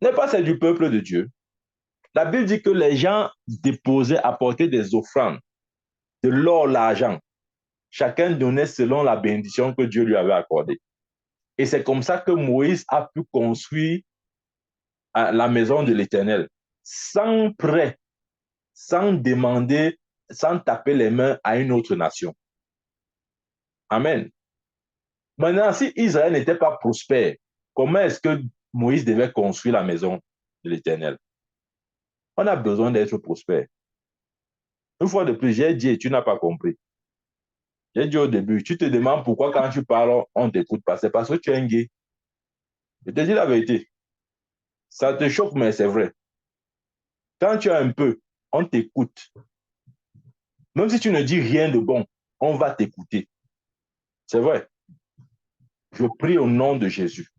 N'est pas celle du peuple de Dieu. La Bible dit que les gens déposaient, apportaient des offrandes, de l'or, l'argent. Chacun donnait selon la bénédiction que Dieu lui avait accordée. Et c'est comme ça que Moïse a pu construire la maison de l'Éternel sans prêt, sans demander, sans taper les mains à une autre nation. Amen. Maintenant, si Israël n'était pas prospère, comment est-ce que Moïse devait construire la maison de l'Éternel? On a besoin d'être prospère. Une fois de plus, j'ai dit et tu n'as pas compris. J'ai dit au début, tu te demandes pourquoi quand tu parles, on ne t'écoute pas. C'est parce que tu es un gay. Je te dis la vérité. Ça te choque, mais c'est vrai. Quand tu as un peu, on t'écoute. Même si tu ne dis rien de bon, on va t'écouter. C'est vrai. Je prie au nom de Jésus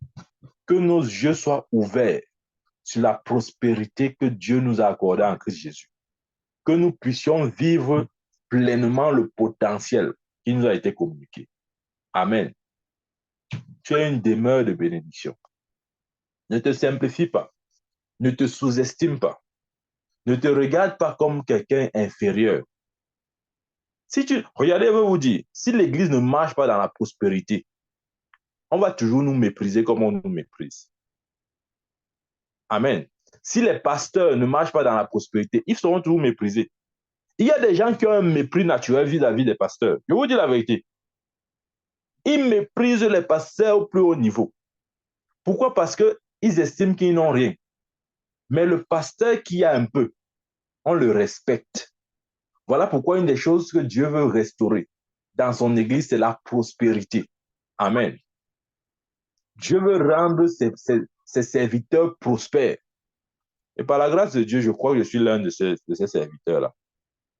que nos yeux soient ouverts sur la prospérité que Dieu nous a accordée en Christ Jésus. Que nous puissions vivre pleinement le potentiel qui nous a été communiqué. Amen. Tu es une demeure de bénédiction. Ne te simplifie pas. Ne te sous-estime pas. Ne te regarde pas comme quelqu'un inférieur. Regardez, je vais vous dire, si l'Église ne marche pas dans la prospérité, on va toujours nous mépriser comme on nous méprise. Amen. Si les pasteurs ne marchent pas dans la prospérité, ils seront toujours méprisés. Il y a des gens qui ont un mépris naturel vis-à-vis des pasteurs. Je vous dis la vérité. Ils méprisent les pasteurs au plus haut niveau. Pourquoi? Parce qu'ils estiment qu'ils n'ont rien. Mais le pasteur qui a un peu, on le respecte. Voilà pourquoi une des choses que Dieu veut restaurer dans son Église, c'est la prospérité. Amen. Dieu veut rendre ses serviteurs prospères. Et par la grâce de Dieu, je crois que je suis l'un de ces serviteurs-là.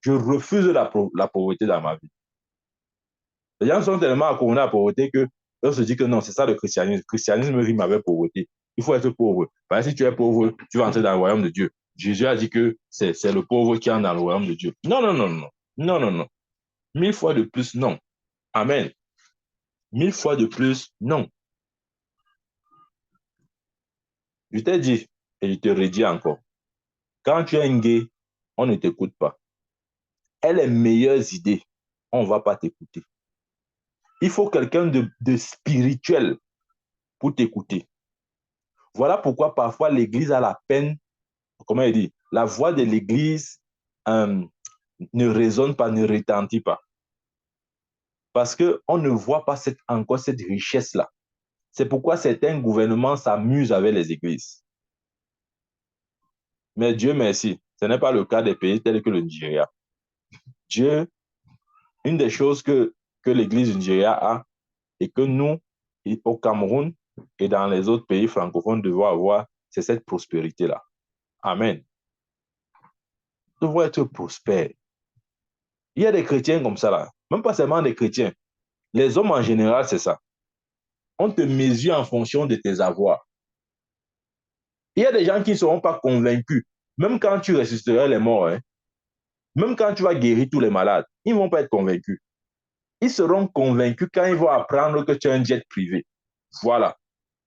Je refuse la pauvreté dans ma vie. Les gens sont tellement accommodés à la pauvreté qu'on se dit que non, c'est ça le christianisme. Le christianisme rime avec pauvreté. Il faut être pauvre. Parce que si tu es pauvre, tu vas entrer dans le royaume de Dieu. Jésus a dit que c'est le pauvre qui entre dans le royaume de Dieu. Non, non, non, non. Non, non, non. 1000 fois de plus, non. Amen. 1000 fois de plus, non. Je t'ai dit, et je te redis encore, quand tu es un gay, on ne t'écoute pas. Et les meilleures idées, on ne va pas t'écouter. Il faut quelqu'un de spirituel pour t'écouter. Voilà pourquoi parfois l'Église a la peine, comment il dit, la voix de l'Église ne résonne pas, ne retentit pas. Parce qu'on ne voit pas encore cette richesse-là. C'est pourquoi certains gouvernements s'amusent avec les églises. Mais Dieu merci, ce n'est pas le cas des pays tels que le Nigeria. Dieu, une des choses que l'église du Nigeria a et que nous, au Cameroun et dans les autres pays francophones, devons avoir, c'est cette prospérité-là. Amen. Nous devons être prospères. Il y a des chrétiens comme ça là, même pas seulement des chrétiens. Les hommes en général, c'est ça. On te mesure en fonction de tes avoirs. Il y a des gens qui ne seront pas convaincus, même quand tu ressusciteras les morts, hein, même quand tu vas guérir tous les malades, ils ne vont pas être convaincus. Ils seront convaincus quand ils vont apprendre que tu as un jet privé. Voilà.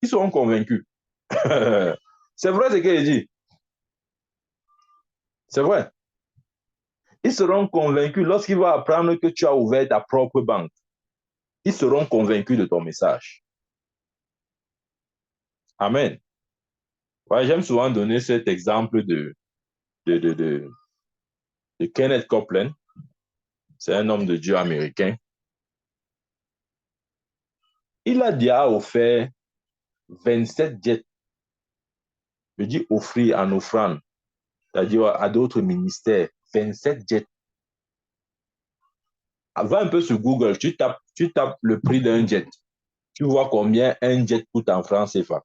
Ils seront convaincus. C'est vrai ce que je dis. C'est vrai. Ils seront convaincus lorsqu'ils vont apprendre que tu as ouvert ta propre banque. Ils seront convaincus de ton message. Amen. Ouais, j'aime souvent donner cet exemple de Kenneth Copeland. C'est un homme de Dieu américain. Il a déjà offert 27 jets. Je dis offrir en offrande, c'est-à-dire à d'autres ministères. 27 jets. Va un peu sur Google, tu tapes le prix d'un jet. Tu vois combien un jet coûte en francs CFA.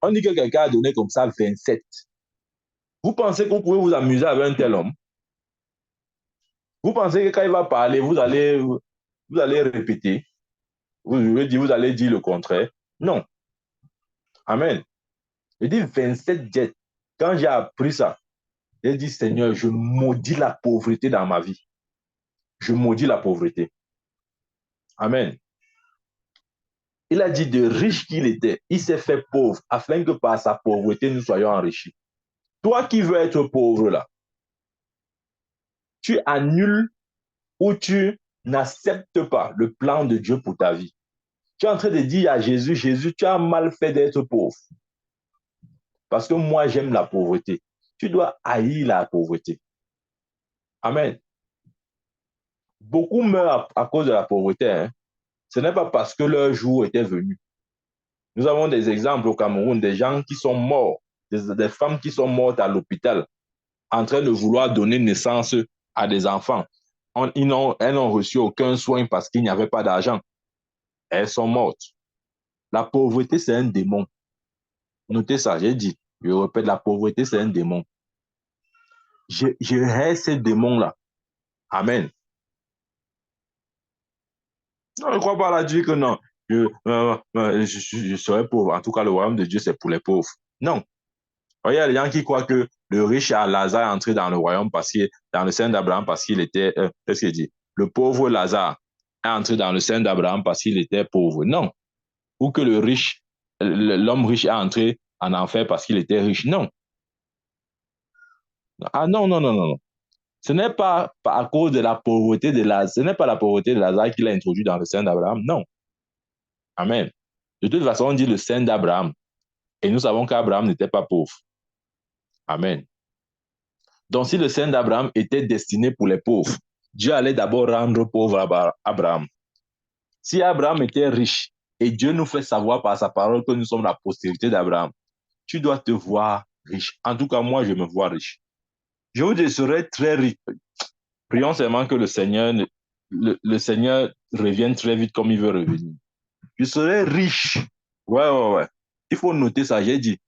On dit que quelqu'un a donné comme ça 27. Vous pensez que vous pouvez vous amuser avec un tel homme? Vous pensez que quand il va parler, vous allez répéter? Vous allez dire le contraire? Non. Amen. Je dis 27 jets. Quand j'ai appris ça, j'ai dit, Seigneur, je maudis la pauvreté dans ma vie. Je maudis la pauvreté. Amen. Il a dit de riche qu'il était, il s'est fait pauvre afin que par sa pauvreté, nous soyons enrichis. Toi qui veux être pauvre là, tu annules ou tu n'acceptes pas le plan de Dieu pour ta vie. Tu es en train de dire à Jésus, Jésus, tu as mal fait d'être pauvre. Parce que moi, j'aime la pauvreté. Tu dois haïr la pauvreté. Amen. Beaucoup meurent à cause de la pauvreté. Hein. Ce n'est pas parce que leur jour était venu. Nous avons des exemples au Cameroun, des gens qui sont morts, des femmes qui sont mortes à l'hôpital, en train de vouloir donner naissance à des enfants. Elles n'ont reçu aucun soin parce qu'il n'y avait pas d'argent. Elles sont mortes. La pauvreté, c'est un démon. Notez ça, j'ai dit. Je répète, la pauvreté, c'est un démon. Je hais ces démons-là. Amen. Non, je ne crois pas à la Dieu que non. Je serai pauvre. En tout cas, le royaume de Dieu, c'est pour les pauvres. Non. Il y a des gens qui croient que le riche à Lazare est entré dans le royaume dans le sein d'Abraham parce qu'il était, qu'est-ce qu'il dit? Le pauvre Lazare est entré dans le sein d'Abraham parce qu'il était pauvre. Non. ou que l'homme riche est entré en enfer parce qu'il était riche. Non. Ah non, non, non, non, non. Ce n'est pas à cause de la pauvreté de Lazare, ce n'est pas la pauvreté de Lazare qui l'a introduit dans le sein d'Abraham. Non. Amen. De toute façon, on dit le sein d'Abraham. Et nous savons qu'Abraham n'était pas pauvre. Amen. Donc, si le sein d'Abraham était destiné pour les pauvres, Dieu allait d'abord rendre pauvre Abraham. Si Abraham était riche et Dieu nous fait savoir par sa parole que nous sommes la postérité d'Abraham, tu dois te voir riche. En tout cas, moi, je me vois riche. Je vous dis, je serai très riche. Prions seulement que le Seigneur revienne très vite comme il veut revenir. Je serai riche. Ouais, ouais, ouais. Il faut noter ça, j'ai dit.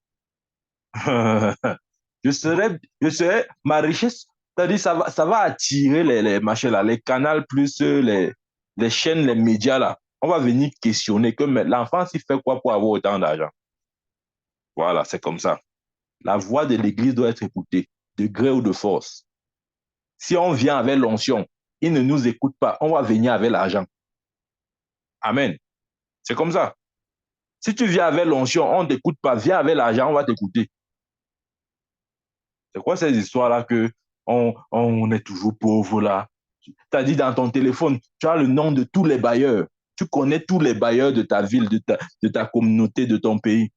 Ma richesse, c'est-à-dire ça va attirer les machins là, les canaux plus les chaînes, les médias là. On va venir questionner que l'enfant s'il fait quoi pour avoir autant d'argent. Voilà, c'est comme ça. La voix de l'Église doit être écoutée, de gré ou de force. Si on vient avec l'onction, il ne nous écoute pas, on va venir avec l'argent. Amen. C'est comme ça. Si tu viens avec l'onction, on ne t'écoute pas, viens avec l'argent, on va t'écouter. C'est quoi ces histoires-là que on est toujours pauvre là? Tu as dit dans ton téléphone, tu as le nom de tous les bailleurs. Tu connais tous les bailleurs de ta ville, de ta communauté, de ton pays.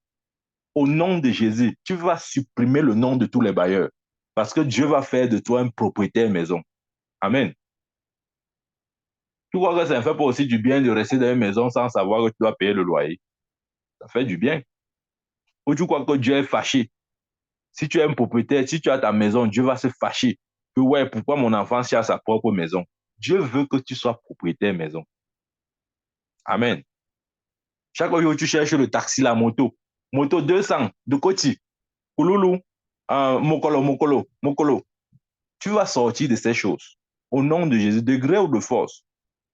Au nom de Jésus, tu vas supprimer le nom de tous les bailleurs. Parce que Dieu va faire de toi un propriétaire maison. Amen. Tu crois que ça ne fait pas aussi du bien de rester dans une maison sans savoir que tu dois payer le loyer? Ça fait du bien. Ou tu crois que Dieu est fâché? Si tu es un propriétaire, si tu as ta maison, Dieu va se fâcher. Que ouais, pourquoi mon enfant a sa propre maison? Dieu veut que tu sois propriétaire maison. Amen. Chaque jour, tu cherches le taxi, la moto. Moto 200 de Koti, Kouloulou, Mokolo, Mokolo, Mokolo. Tu vas sortir de ces choses. Au nom de Jésus, de gré ou de force.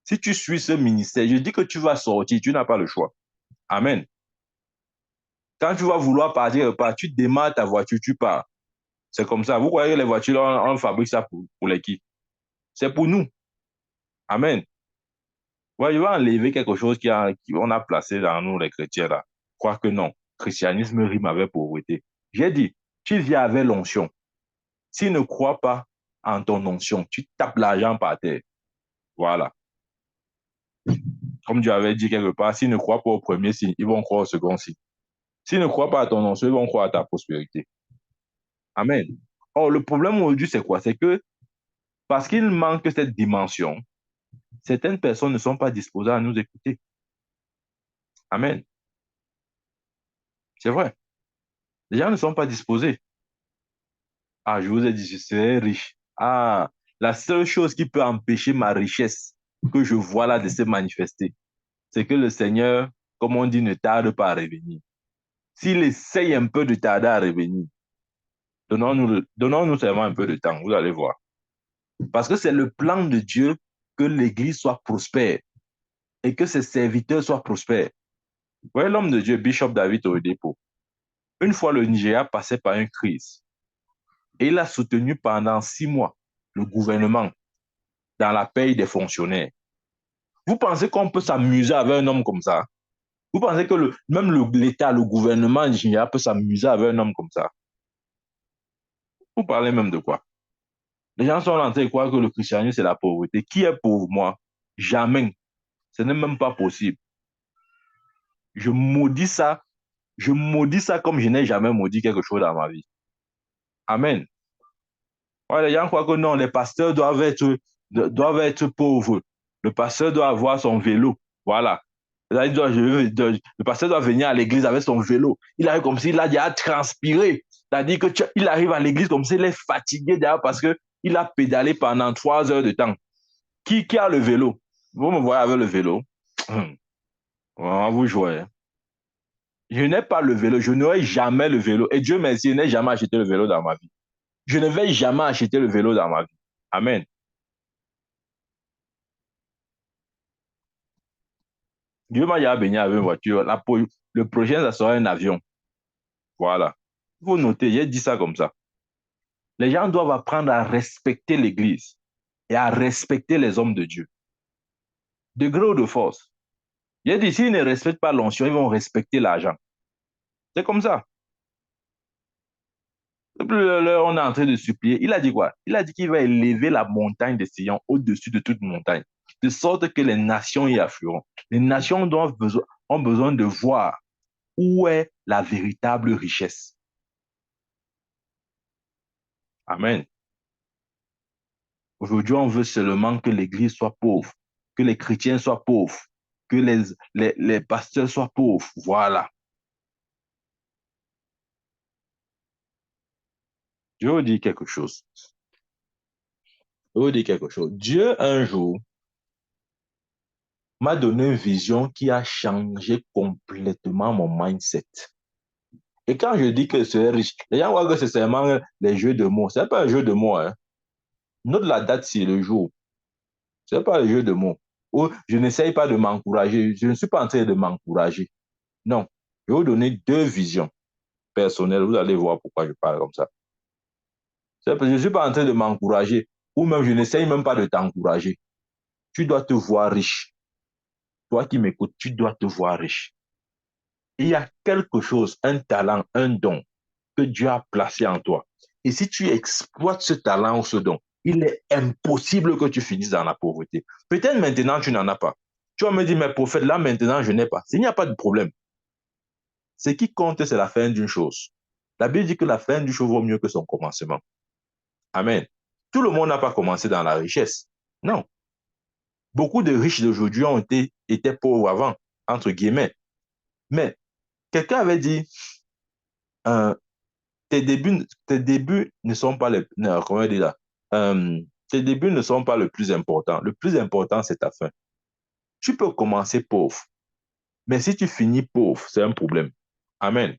Si tu suis ce ministère, je dis que tu vas sortir, tu n'as pas le choix. Amen. Quand tu vas vouloir partir, tu démarres ta voiture, tu pars. C'est comme ça. Vous croyez que les voitures, on fabrique ça pour les qui? C'est pour nous. Amen. Ouais, je vais enlever quelque chose qu'on a placé dans nous, les chrétiens, là. Croire que non. Christianisme rime avec pauvreté. J'ai dit, tu viens avec l'onction. S'ils ne croient pas en ton onction, tu tapes l'argent par terre. Voilà. Comme Dieu avait dit quelque part, s'ils ne croient pas au premier signe, ils vont croire au second signe. S'ils ne croient pas à ton onction, ils vont croire à ta prospérité. Amen. Or, le problème aujourd'hui, c'est quoi? C'est que parce qu'il manque cette dimension, certaines personnes ne sont pas disposées à nous écouter. Amen. C'est vrai. Les gens ne sont pas disposés. Ah, je vous ai dit, je serai riche. Ah, la seule chose qui peut empêcher ma richesse que je vois là de se manifester, c'est que le Seigneur, comme on dit, ne tarde pas à revenir. S'il essaye un peu de tarder à revenir, donnons-nous seulement un peu de temps, vous allez voir. Parce que c'est le plan de Dieu que l'Église soit prospère et que ses serviteurs soient prospères. Vous voyez l'homme de Dieu, Bishop David Oyedepo, une fois le Nigeria passait par une crise et il a soutenu pendant 6 mois le gouvernement dans la paye des fonctionnaires. Vous pensez qu'on peut s'amuser avec un homme comme ça? Vous pensez que même l'État, le gouvernement Nigeria peut s'amuser avec un homme comme ça? Vous parlez même de quoi? Les gens sont en train de croire que le christianisme, c'est la pauvreté. Qui est pauvre, moi? Jamais. Ce n'est même pas possible. Je maudis ça. Je maudis ça comme je n'ai jamais maudit quelque chose dans ma vie. Amen. Ouais, les gens croient que non, les pasteurs doivent être pauvres. Le pasteur doit avoir son vélo. Voilà. Le pasteur doit venir à l'église avec son vélo. Il arrive comme s'il a déjà transpiré. C'est-à-dire qu'il arrive à l'église comme s'il est fatigué déjà parce qu'il a pédalé pendant 3 heures de temps. Qui a le vélo? Vous me voyez avec le vélo? On va vous jouer. Je n'ai pas le vélo. Je n'aurai jamais le vélo. Et Dieu merci, je n'ai jamais acheté le vélo dans ma vie. Je ne vais jamais acheter le vélo dans ma vie. Amen. Dieu m'a déjà béni avec une voiture. Le prochain, ça sera un avion. Voilà. Il faut noter, j'ai dit ça comme ça. Les gens doivent apprendre à respecter l'Église et à respecter les hommes de Dieu. De gré ou de force. Il dit, s'ils ne respectent pas l'onction, ils vont respecter l'argent. C'est comme ça. Là, on est en train de supplier. Il a dit quoi? Il a dit qu'il va élever la montagne des Sion au-dessus de toute montagne, de sorte que les nations y afflueront. Les nations ont besoin de voir où est la véritable richesse. Amen. Aujourd'hui, on veut seulement que l'Église soit pauvre, que les chrétiens soient pauvres, que les pasteurs soient pauvres. Voilà. Je vais vous dire quelque chose. Je vais vous dire quelque chose. Dieu, un jour, m'a donné une vision qui a changé complètement mon mindset. Et quand je dis que c'est riche, les gens voient que c'est seulement les jeux de mots. Ce n'est pas un jeu de mots. Hein. Note la date, c'est le jour. Ce n'est pas un jeu de mots. Ou je n'essaye pas de m'encourager. Je ne suis pas en train de m'encourager. Non. Je vais vous donner deux visions personnelles. Vous allez voir pourquoi je parle comme ça. Je ne suis pas en train de m'encourager. Ou même, je n'essaye même pas de t'encourager. Tu dois te voir riche. Toi qui m'écoutes, tu dois te voir riche. Il y a quelque chose, un talent, un don que Dieu a placé en toi. Et si tu exploites ce talent ou ce don, il est impossible que tu finisses dans la pauvreté. Peut-être maintenant, tu n'en as pas. Tu vas me dire, mais prophète, là maintenant, je n'ai pas. Il n'y a pas de problème. Ce qui compte, c'est la fin d'une chose. La Bible dit que la fin d'une chose vaut mieux que son commencement. Amen. Tout le monde n'a pas commencé dans la richesse. Non. Beaucoup de riches d'aujourd'hui étaient pauvres avant, entre guillemets. Mais quelqu'un avait dit, euh, tes débuts ne sont pas les, non, comment dire là? Tes débuts ne sont pas le plus important. Le plus important, c'est ta fin. Tu peux commencer pauvre, mais si tu finis pauvre, c'est un problème. Amen.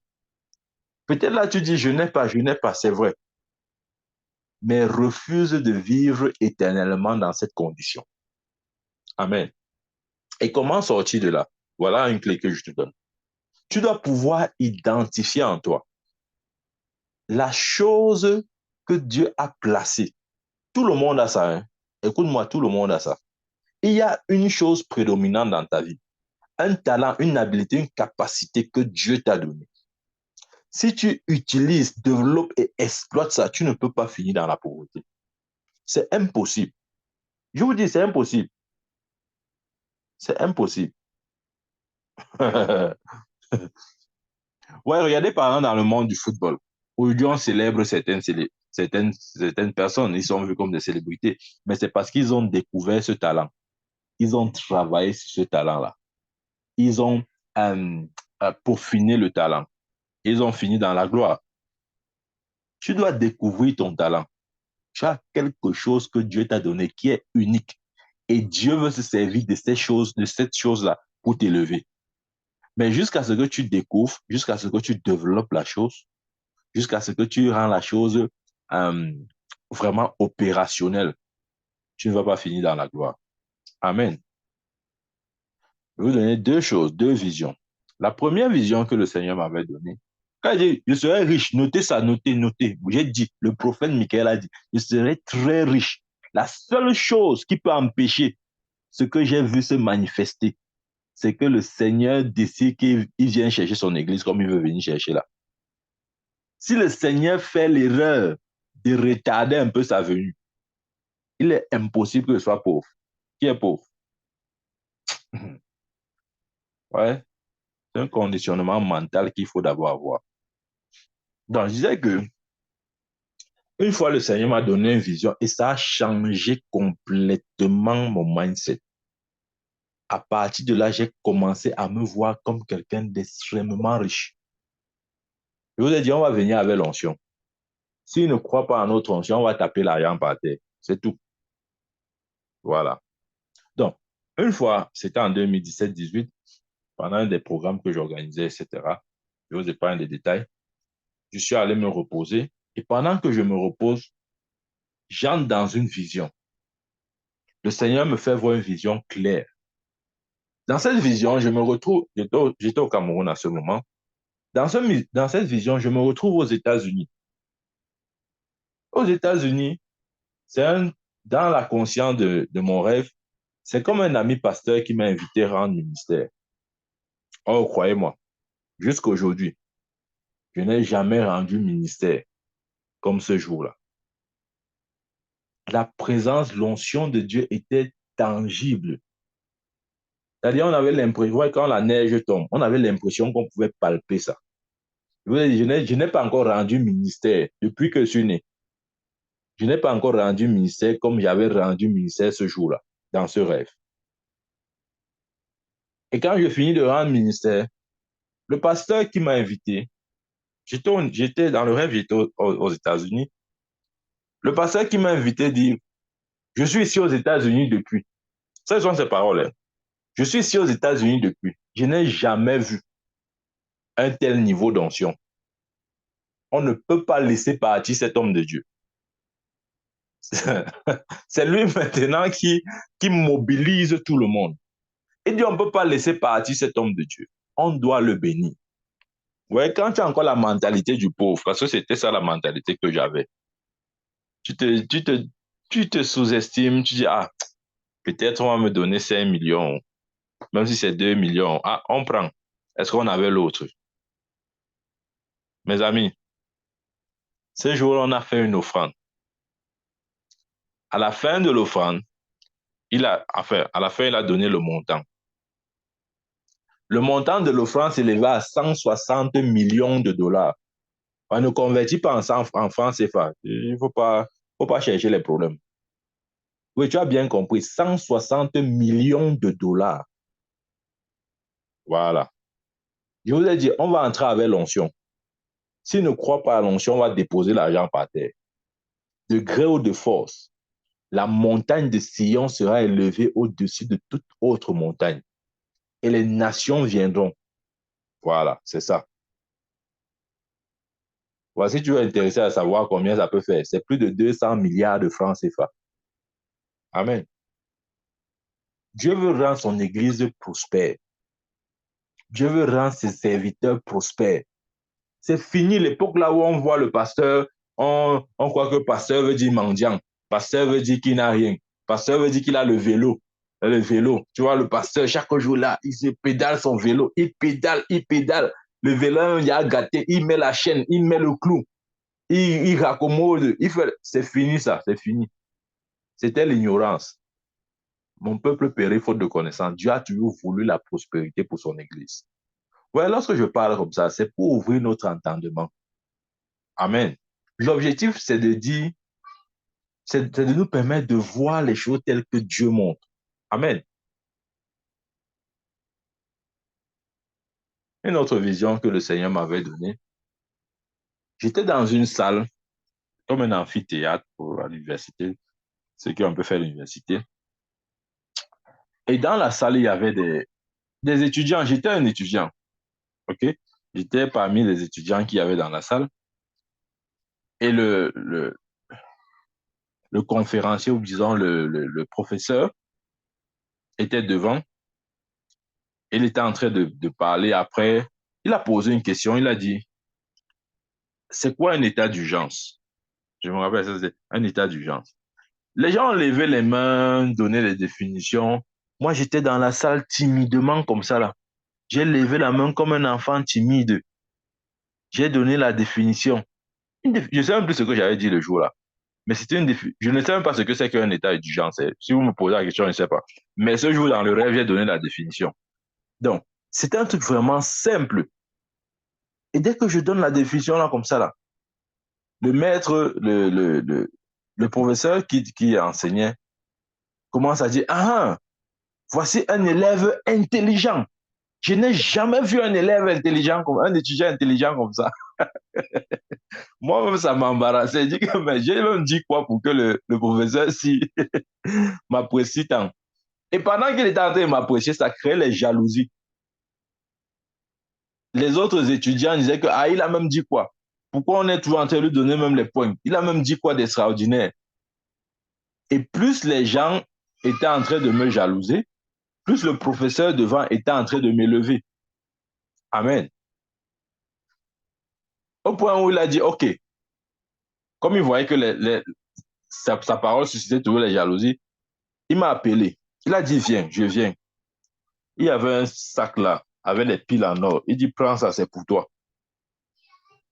Peut-être là, tu dis, je n'ai pas, c'est vrai, mais refuse de vivre éternellement dans cette condition. Amen. Et comment sortir de là? Voilà une clé que je te donne. Tu dois pouvoir identifier en toi la chose que Dieu a placée. Tout le monde a ça. Hein? Écoute-moi, tout le monde a ça. Il y a une chose prédominante dans ta vie, un talent, une habileté, une capacité que Dieu t'a donnée. Si tu utilises, développes et exploites ça, tu ne peux pas finir dans la pauvreté. C'est impossible. Je vous dis, c'est impossible. C'est impossible. Ouais, regardez par exemple dans le monde du football. Aujourd'hui, on célèbre certaines personnes. Ils sont vus comme des célébrités. Mais c'est parce qu'ils ont découvert ce talent. Ils ont travaillé sur ce talent-là. Ils ont euh, peaufiné le talent. Ils ont fini dans la gloire. Tu dois découvrir ton talent. Tu as quelque chose que Dieu t'a donné qui est unique. Et Dieu veut se servir de ces choses, de cette chose-là pour t'élever. Mais jusqu'à ce que tu découvres, jusqu'à ce que tu développes la chose, jusqu'à ce que tu rends la chose euh, vraiment opérationnelle, tu ne vas pas finir dans la gloire. Amen. Je vais vous donner deux choses, deux visions. La première vision que le Seigneur m'avait donnée, quand il dit, je serai riche, notez ça, notez, notez. J'ai dit, le prophète Michael a dit, je serai très riche. La seule chose qui peut empêcher ce que j'ai vu se manifester, c'est que le Seigneur décide qu'il vient chercher son église comme il veut venir chercher là. Si le Seigneur fait l'erreur de retarder un peu sa venue, il est impossible que je sois pauvre. Qui est pauvre? Ouais, c'est un conditionnement mental qu'il faut d'abord avoir. Donc, je disais que une fois le Seigneur m'a donné une vision et ça a changé complètement mon mindset. À partir de là, j'ai commencé à me voir comme quelqu'un d'extrêmement riche. Je vous ai dit, on va venir avec l'onction. S'il ne croit pas en notre onction, on va taper l'argent par terre. C'est tout. Voilà. Donc, une fois, c'était en 2017-18, pendant un des programmes que j'organisais, etc. Je vous épargne des détails. Je suis allé me reposer. Et pendant que je me repose, j'entre dans une vision. Le Seigneur me fait voir une vision claire. Dans cette vision, je me retrouve, j'étais au Cameroun à ce moment. Dans cette vision, je me retrouve aux États-Unis. Aux États-Unis, c'est dans la conscience de mon rêve, c'est comme un ami pasteur qui m'a invité à rendre ministère. Oh, croyez-moi, jusqu'à aujourd'hui, je n'ai jamais rendu ministère comme ce jour-là. La présence, l'onction de Dieu était tangible. C'est-à-dire, on avait l'impression, ouais, quand la neige tombe, on avait l'impression qu'on pouvait palper ça. Je n'ai pas encore rendu ministère depuis que je suis né. Je n'ai pas encore rendu ministère comme j'avais rendu ministère ce jour-là, dans ce rêve. Et quand je finis de rendre ministère, le pasteur qui m'a invité, j'étais dans le rêve, j'étais aux États-Unis. Le pasteur qui m'a invité dit, je suis ici aux États-Unis depuis. Ce sont ses paroles. Hein. Je suis ici aux États-Unis depuis. Je n'ai jamais vu un tel niveau d'onction. On ne peut pas laisser partir cet homme de Dieu. C'est lui maintenant qui mobilise tout le monde. Il dit, on ne peut pas laisser partir cet homme de Dieu. On doit le bénir. Ouais, quand tu as encore la mentalité du pauvre, parce que c'était ça la mentalité que j'avais. Tu te, tu te, tu te sous-estimes, tu dis, ah, peut-être on va me donner 5 millions, même si c'est 2 millions. Ah, on prend. Est-ce qu'on avait l'autre? Mes amis, ce jour-là, on a fait une offrande. À la fin de l'offrande, à la fin, il a donné le montant. Le montant de l'offrande s'élevait à 160 millions de dollars. On ne convertit pas en francs CFA. Il ne faut pas chercher les problèmes. Oui, tu as bien compris, 160 millions de dollars. Voilà. Je vous ai dit, on va entrer avec l'onction. S'il ne croit pas à l'onction, on va déposer l'argent par terre. De gré ou de force, la montagne de Sion sera élevée au-dessus de toute autre montagne. Et les nations viendront. Voilà, c'est ça. Voici, tu es intéressé à savoir combien ça peut faire. C'est plus de 200 milliards de francs CFA. Amen. Dieu veut rendre son église prospère. Dieu veut rendre ses serviteurs prospères. C'est fini l'époque là où on voit le pasteur, on croit que pasteur veut dire mendiant. Pasteur veut dire qu'il n'a rien. Pasteur veut dire qu'il a le vélo. Le vélo. Tu vois, le pasteur, chaque jour là, il se pédale son vélo. Il pédale, il pédale. Le vélo, il a gâté. Il met la chaîne, il met le clou. Il raccommode. C'est fini ça, c'est fini. C'était l'ignorance. Mon peuple périt faute de connaissance. Dieu a toujours voulu la prospérité pour son église. Ouais, lorsque je parle comme ça, c'est pour ouvrir notre entendement. Amen. L'objectif, c'est de dire, c'est de nous permettre de voir les choses telles que Dieu montre. Amen. Une autre vision que le Seigneur m'avait donnée, j'étais dans une salle, comme un amphithéâtre pour l'université, ce qu'on peut faire à l'université. Et dans la salle, il y avait des étudiants. J'étais un étudiant, OK? J'étais parmi les étudiants qui y avait dans la salle. Et le conférencier, ou disons le professeur, était devant. Il était en train de parler. Après, il a posé une question. Il a dit, c'est quoi un état d'urgence? Je me rappelle, ça, c'est un état d'urgence. Les gens ont levé les mains, donné les définitions. Moi, j'étais dans la salle timidement comme ça, là. J'ai levé la main comme un enfant timide. J'ai donné la définition. Je ne sais même plus ce que j'avais dit le jour-là. Mais c'était une définition. Je ne sais même pas ce que c'est qu'un état d'urgence. Si vous me posez la question, je ne sais pas. Mais ce jour, dans le rêve, j'ai donné la définition. Donc, c'était un truc vraiment simple. Et dès que je donne la définition là, comme ça, là, le maître, le professeur qui enseignait commence à dire, ah, voici un élève intelligent. Je n'ai jamais vu un élève intelligent, un étudiant intelligent comme ça. Moi-même, ça m'embarrassait. J'ai même dit quoi pour que le professeur si m'apprécie tant. Et pendant qu'il était en train de m'apprécier, ça créait les jalousies. Les autres étudiants disaient que, ah, il a même dit quoi? Pourquoi on est toujours en train de lui donner même les points? Il a même dit quoi d'extraordinaire? Et plus les gens étaient en train de me jalouser, plus le professeur devant était en train de m'élever. Amen. Au point où il a dit, OK, comme il voyait que sa parole suscitait toujours les jalousies, il m'a appelé. Il a dit, viens, je viens. Il y avait un sac là, avec des piles en or. Il dit, prends ça, c'est pour toi.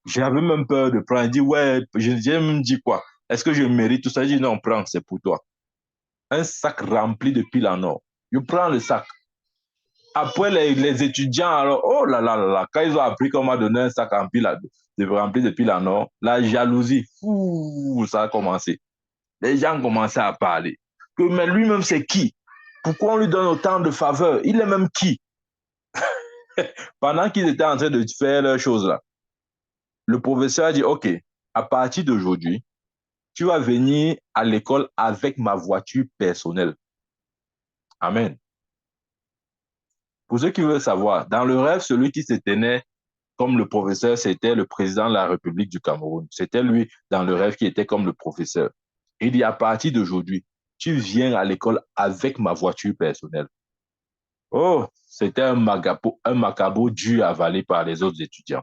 J'avais même peur de prendre. Il dit, ouais, j'ai même dit quoi? Est-ce que je mérite tout ça? Il dit, non, prends, c'est pour toi. Un sac rempli de piles en or. Je prends le sac. Après, les étudiants, alors, oh là là là là, quand ils ont appris qu'on m'a donné un sac rempli de piles en or, la jalousie, fou, ça a commencé. Les gens commençaient à parler. Que, mais lui-même, c'est qui? Pourquoi on lui donne autant de faveurs? Il est même qui? Pendant qu'ils étaient en train de faire leurs choses là, le professeur a dit, OK, à partir d'aujourd'hui, tu vas venir à l'école avec ma voiture personnelle. Amen. Pour ceux qui veulent savoir, dans le rêve, celui qui se tenait comme le professeur, c'était le président de la République du Cameroun. C'était lui, dans le rêve, qui était comme le professeur. Il dit, à partir d'aujourd'hui, tu viens à l'école avec ma voiture personnelle. Oh, c'était un macabo dû avalé par les autres étudiants.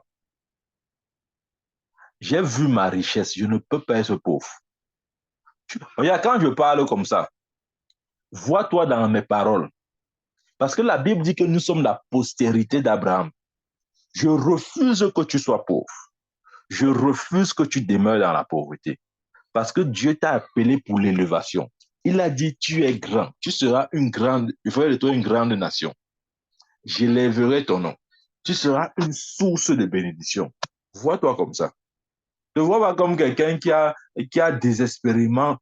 J'ai vu ma richesse, je ne peux pas être pauvre. Regarde, quand je parle comme ça, vois-toi dans mes paroles. Parce que la Bible dit que nous sommes la postérité d'Abraham. Je refuse que tu sois pauvre. Je refuse que tu demeures dans la pauvreté. Parce que Dieu t'a appelé pour l'élévation. Il a dit, tu es grand. Tu seras je ferai de toi une grande nation. J'élèverai ton nom. Tu seras une source de bénédiction. Vois-toi comme ça. Ne vois pas comme quelqu'un qui a désespérément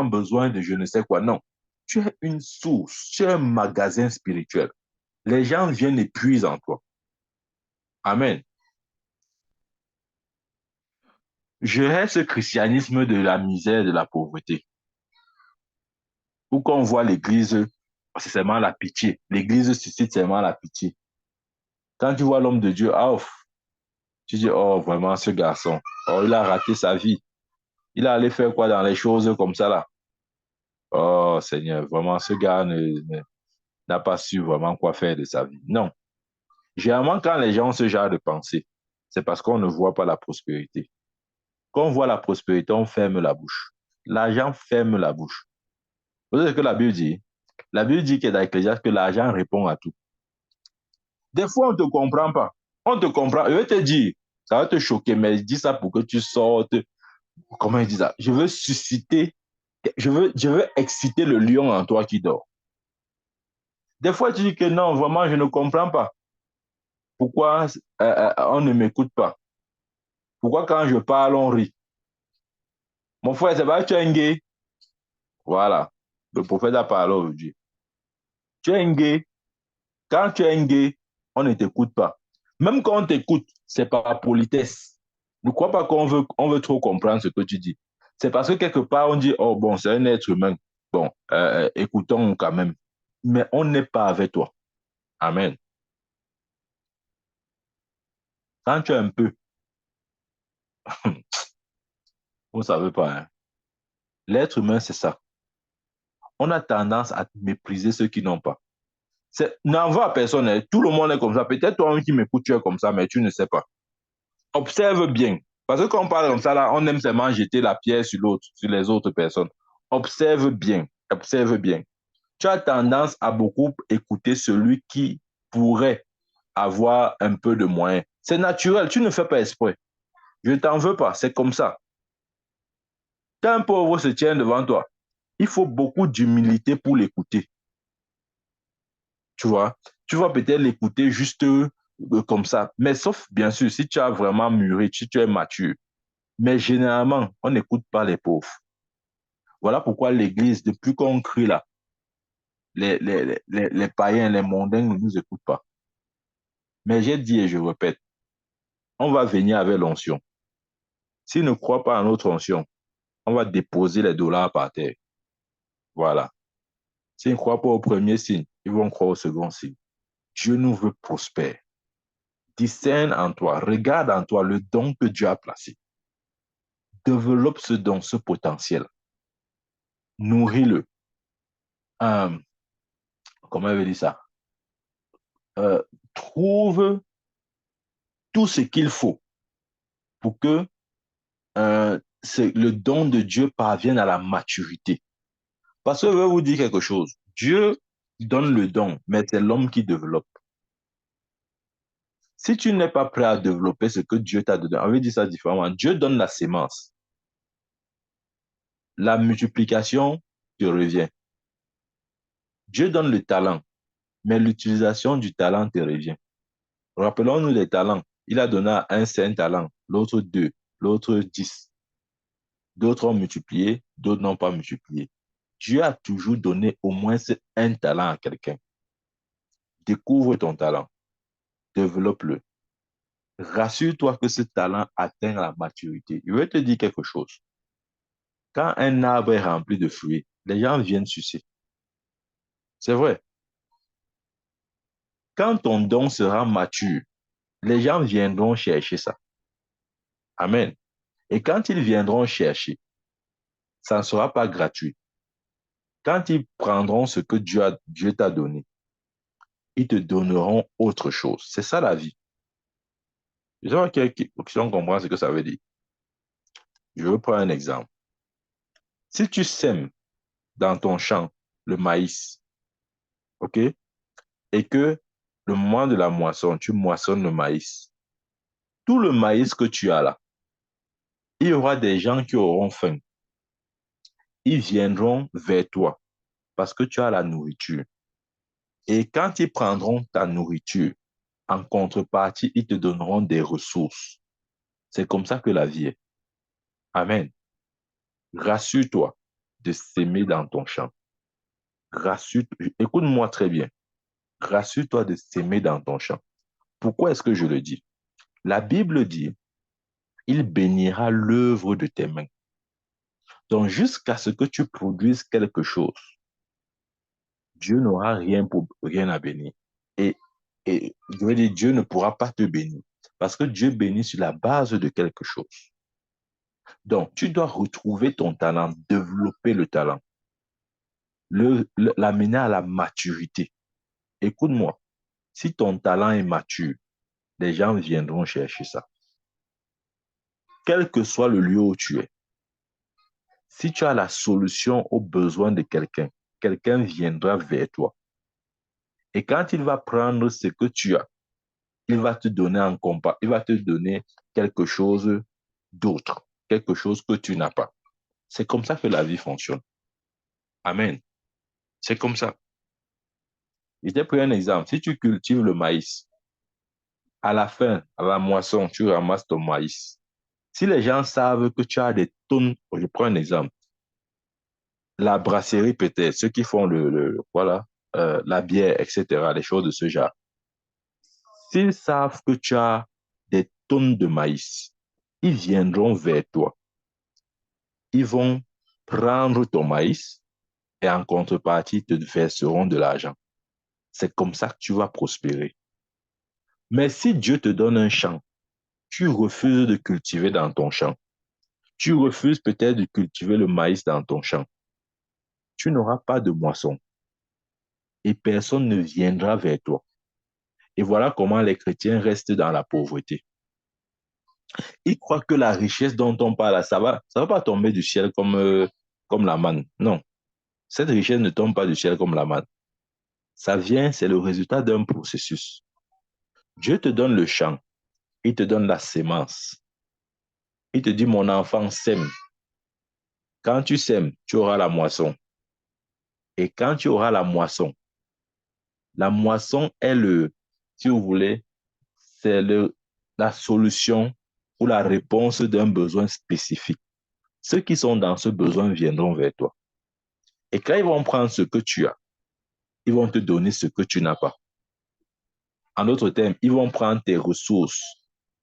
besoin de je ne sais quoi. Non. Tu es une source. Tu es un magasin spirituel. Les gens viennent et puisent en toi. Amen. Je reste ce christianisme de la misère et de la pauvreté. Où qu'on voit l'église, c'est seulement la pitié. L'église suscite seulement la pitié. Quand tu vois l'homme de Dieu, ah, tu dis, oh, vraiment, ce garçon, oh, il a raté sa vie. Il a allé faire quoi dans les choses comme ça là? Oh, Seigneur, vraiment, ce gars n'a pas su vraiment quoi faire de sa vie. Non. Généralement, quand les gens ont ce genre de pensée, c'est parce qu'on ne voit pas la prospérité. Quand on voit la prospérité, on ferme la bouche. L'argent ferme la bouche. Vous savez ce que la Bible dit? La Bible dit que dans l'Ecclésiaste, que l'argent répond à tout. Des fois, on ne te comprend pas. On te comprend. Je vais te dire, ça va te choquer, mais je dis ça pour que tu sortes. Comment il dit ça? Je veux susciter, je veux exciter le lion en toi qui dort. Des fois, tu dis que non, vraiment, je ne comprends pas. Pourquoi on ne m'écoute pas? Pourquoi quand je parle, on rit? Mon frère, c'est pas que tu es un gay. Voilà. Le prophète a parlé aujourd'hui. Tu es un gay. Quand tu es un gay, on ne t'écoute pas. Même quand on t'écoute, c'est par politesse. Ne crois pas qu'on veut trop comprendre ce que tu dis. C'est parce que quelque part, on dit, oh bon, c'est un être humain. Bon, écoutons quand même. Mais on n'est pas avec toi. Amen. Quand tu es un peu, vous ne savez pas, hein. L'être humain, c'est ça. On a tendance à mépriser ceux qui n'ont pas. N'en va à personne, hein. Tout le monde est comme ça. Peut-être toi qui m'écoutes, tu es comme ça, mais tu ne sais pas. Observe bien. Parce que quand on parle comme ça, là, on aime seulement jeter la pierre sur l'autre, sur les autres personnes. Observe bien. Observe bien. Tu as tendance à beaucoup écouter celui qui pourrait avoir un peu de moyens. C'est naturel, tu ne fais pas exprès. Je ne t'en veux pas, c'est comme ça. Quand un pauvre se tient devant toi, il faut beaucoup d'humilité pour l'écouter. Tu vois, tu vas peut-être l'écouter juste comme ça. Mais sauf, bien sûr, si tu as vraiment mûri, si tu es mature. Mais généralement, on n'écoute pas les pauvres. Voilà pourquoi l'Église, depuis qu'on crie là, les païens, les mondains ne nous écoutent pas. Mais j'ai dit et je répète, on va venir avec l'onction. S'ils ne croient pas en notre onction, on va déposer les dollars par terre. Voilà. S'ils ne croient pas au premier signe, ils vont croire au second signe. Dieu nous veut prospère. Discerne en toi, regarde en toi le don que Dieu a placé. Développe ce don, ce potentiel. Nourris-le. Euh, comment je vais dire ça? Euh, trouve tout ce qu'il faut pour que le don de Dieu parvienne à la maturité. Parce que je vais vous dire quelque chose. Dieu donne le don, mais c'est l'homme qui développe. Si tu n'es pas prêt à développer ce que Dieu t'a donné, on veut dire ça différemment. Dieu donne la sémence. La multiplication te revient. Dieu donne le talent, mais l'utilisation du talent te revient. Rappelons-nous les talents. Il a donné à un 5 talents, l'autre 2, l'autre 10. D'autres ont multiplié, d'autres n'ont pas multiplié. Dieu a toujours donné au moins un talent à quelqu'un. Découvre ton talent, développe-le. Rassure-toi que ce talent atteint la maturité. Je vais te dire quelque chose. Quand un arbre est rempli de fruits, les gens viennent sucer. C'est vrai. Quand ton don sera mature, les gens viendront chercher ça. Amen. Et quand ils viendront chercher, ça ne sera pas gratuit. Quand ils prendront ce que Dieu t'a donné, ils te donneront autre chose. C'est ça la vie. Je sais pas qui comprend ce que ça veut dire. Je vais prendre un exemple. Si tu sèmes dans ton champ le maïs, OK, et que le moment de la moisson, tu moissonnes le maïs, tout le maïs que tu as là, il y aura des gens qui auront faim. Ils viendront vers toi parce que tu as la nourriture. Et quand ils prendront ta nourriture, en contrepartie, ils te donneront des ressources. C'est comme ça que la vie est. Amen. Rassure-toi de s'aimer dans ton champ. Écoute-moi très bien. Rassure-toi de s'aimer dans ton champ. Pourquoi est-ce que je le dis? La Bible dit, il bénira l'œuvre de tes mains. Donc, jusqu'à ce que tu produises quelque chose, Dieu n'aura rien à bénir. Et, et je veux dire, Dieu ne pourra pas te bénir. Parce que Dieu bénit sur la base de quelque chose. Donc, tu dois retrouver ton talent, développer le talent, l'amener à la maturité. Écoute-moi, si ton talent est mature, les gens viendront chercher ça. Quel que soit le lieu où tu es, si tu as la solution aux besoins de quelqu'un, quelqu'un viendra vers toi. Et quand il va prendre ce que tu as, il va te donner il va te donner quelque chose d'autre, quelque chose que tu n'as pas. C'est comme ça que la vie fonctionne. Amen. C'est comme ça. Je t'ai pris un exemple. Si tu cultives le maïs, à la fin, à la moisson, tu ramasses ton maïs. Si les gens savent que tu as des tonnes, je prends un exemple, la brasserie peut-être, ceux qui font voilà, la bière, etc., les choses de ce genre. S'ils savent que tu as des tonnes de maïs, ils viendront vers toi. Ils vont prendre ton maïs et en contrepartie, ils te verseront de l'argent. C'est comme ça que tu vas prospérer. Mais si Dieu te donne un champ, tu refuses de cultiver dans ton champ. Tu refuses peut-être de cultiver le maïs dans ton champ. Tu n'auras pas de moisson et personne ne viendra vers toi. Et voilà comment les chrétiens restent dans la pauvreté. Ils croient que la richesse dont on parle, ça va pas tomber du ciel comme la manne. Non, cette richesse ne tombe pas du ciel comme la manne. Ça vient, c'est le résultat d'un processus. Dieu te donne le champ, il te donne la sémence. Il te dit, mon enfant, sème. Quand tu sèmes, tu auras la moisson. Et quand tu auras la moisson est si vous voulez, c'est la solution ou la réponse d'un besoin spécifique. Ceux qui sont dans ce besoin viendront vers toi. Et quand ils vont prendre ce que tu as, ils vont te donner ce que tu n'as pas. En d'autres termes, ils vont prendre tes ressources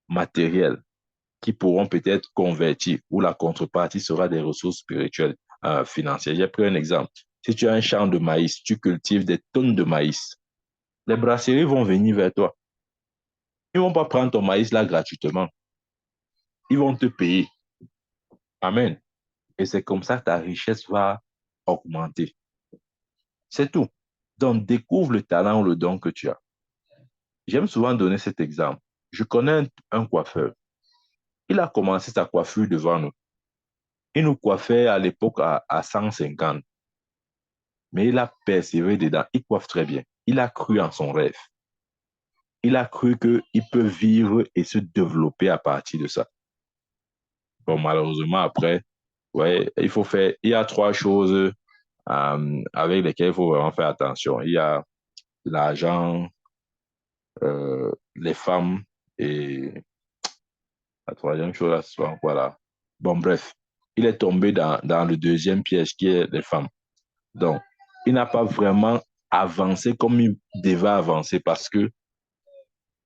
matérielles qui pourront peut-être convertir, ou la contrepartie sera des ressources spirituelles, financières. J'ai pris un exemple. Si tu as un champ de maïs, tu cultives des tonnes de maïs, les brasseries vont venir vers toi. Ils ne vont pas prendre ton maïs là gratuitement. Ils vont te payer. Amen. Et c'est comme ça que ta richesse va augmenter. C'est tout. Donc, découvre le talent ou le don que tu as. J'aime souvent donner cet exemple. Je connais un coiffeur. Il a commencé sa coiffure devant nous. Il nous coiffait à l'époque à 150. Mais il a persévéré dedans. Il coiffe très bien. Il a cru en son rêve. Il a cru qu'il peut vivre et se développer à partir de ça. Bon, malheureusement, après, ouais, il y a trois choses avec lesquelles il faut vraiment faire attention. Il y a l'argent, les femmes et la troisième chose, là, c'est quoi là? Bon, bref, il est tombé dans le deuxième piège qui est les femmes. Donc, il n'a pas vraiment avancé comme il devait avancer parce que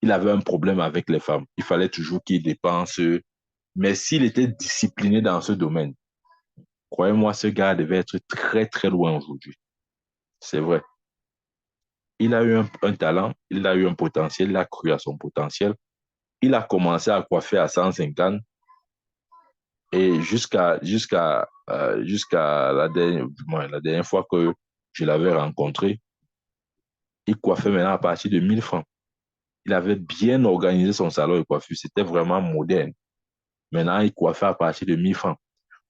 il avait un problème avec les femmes. Il fallait toujours qu'il dépense. Mais s'il était discipliné dans ce domaine, croyez-moi, ce gars devait être très, très loin aujourd'hui. C'est vrai. Il a eu un talent, il a eu un potentiel, il a cru à son potentiel. Il a commencé à coiffer à 150 et jusqu'à la dernière fois que je l'avais rencontré, il coiffait maintenant à partir de 1 000 francs. Il avait bien organisé son salon de coiffure. C'était vraiment moderne. Maintenant, il coiffait à partir de 1 000 francs.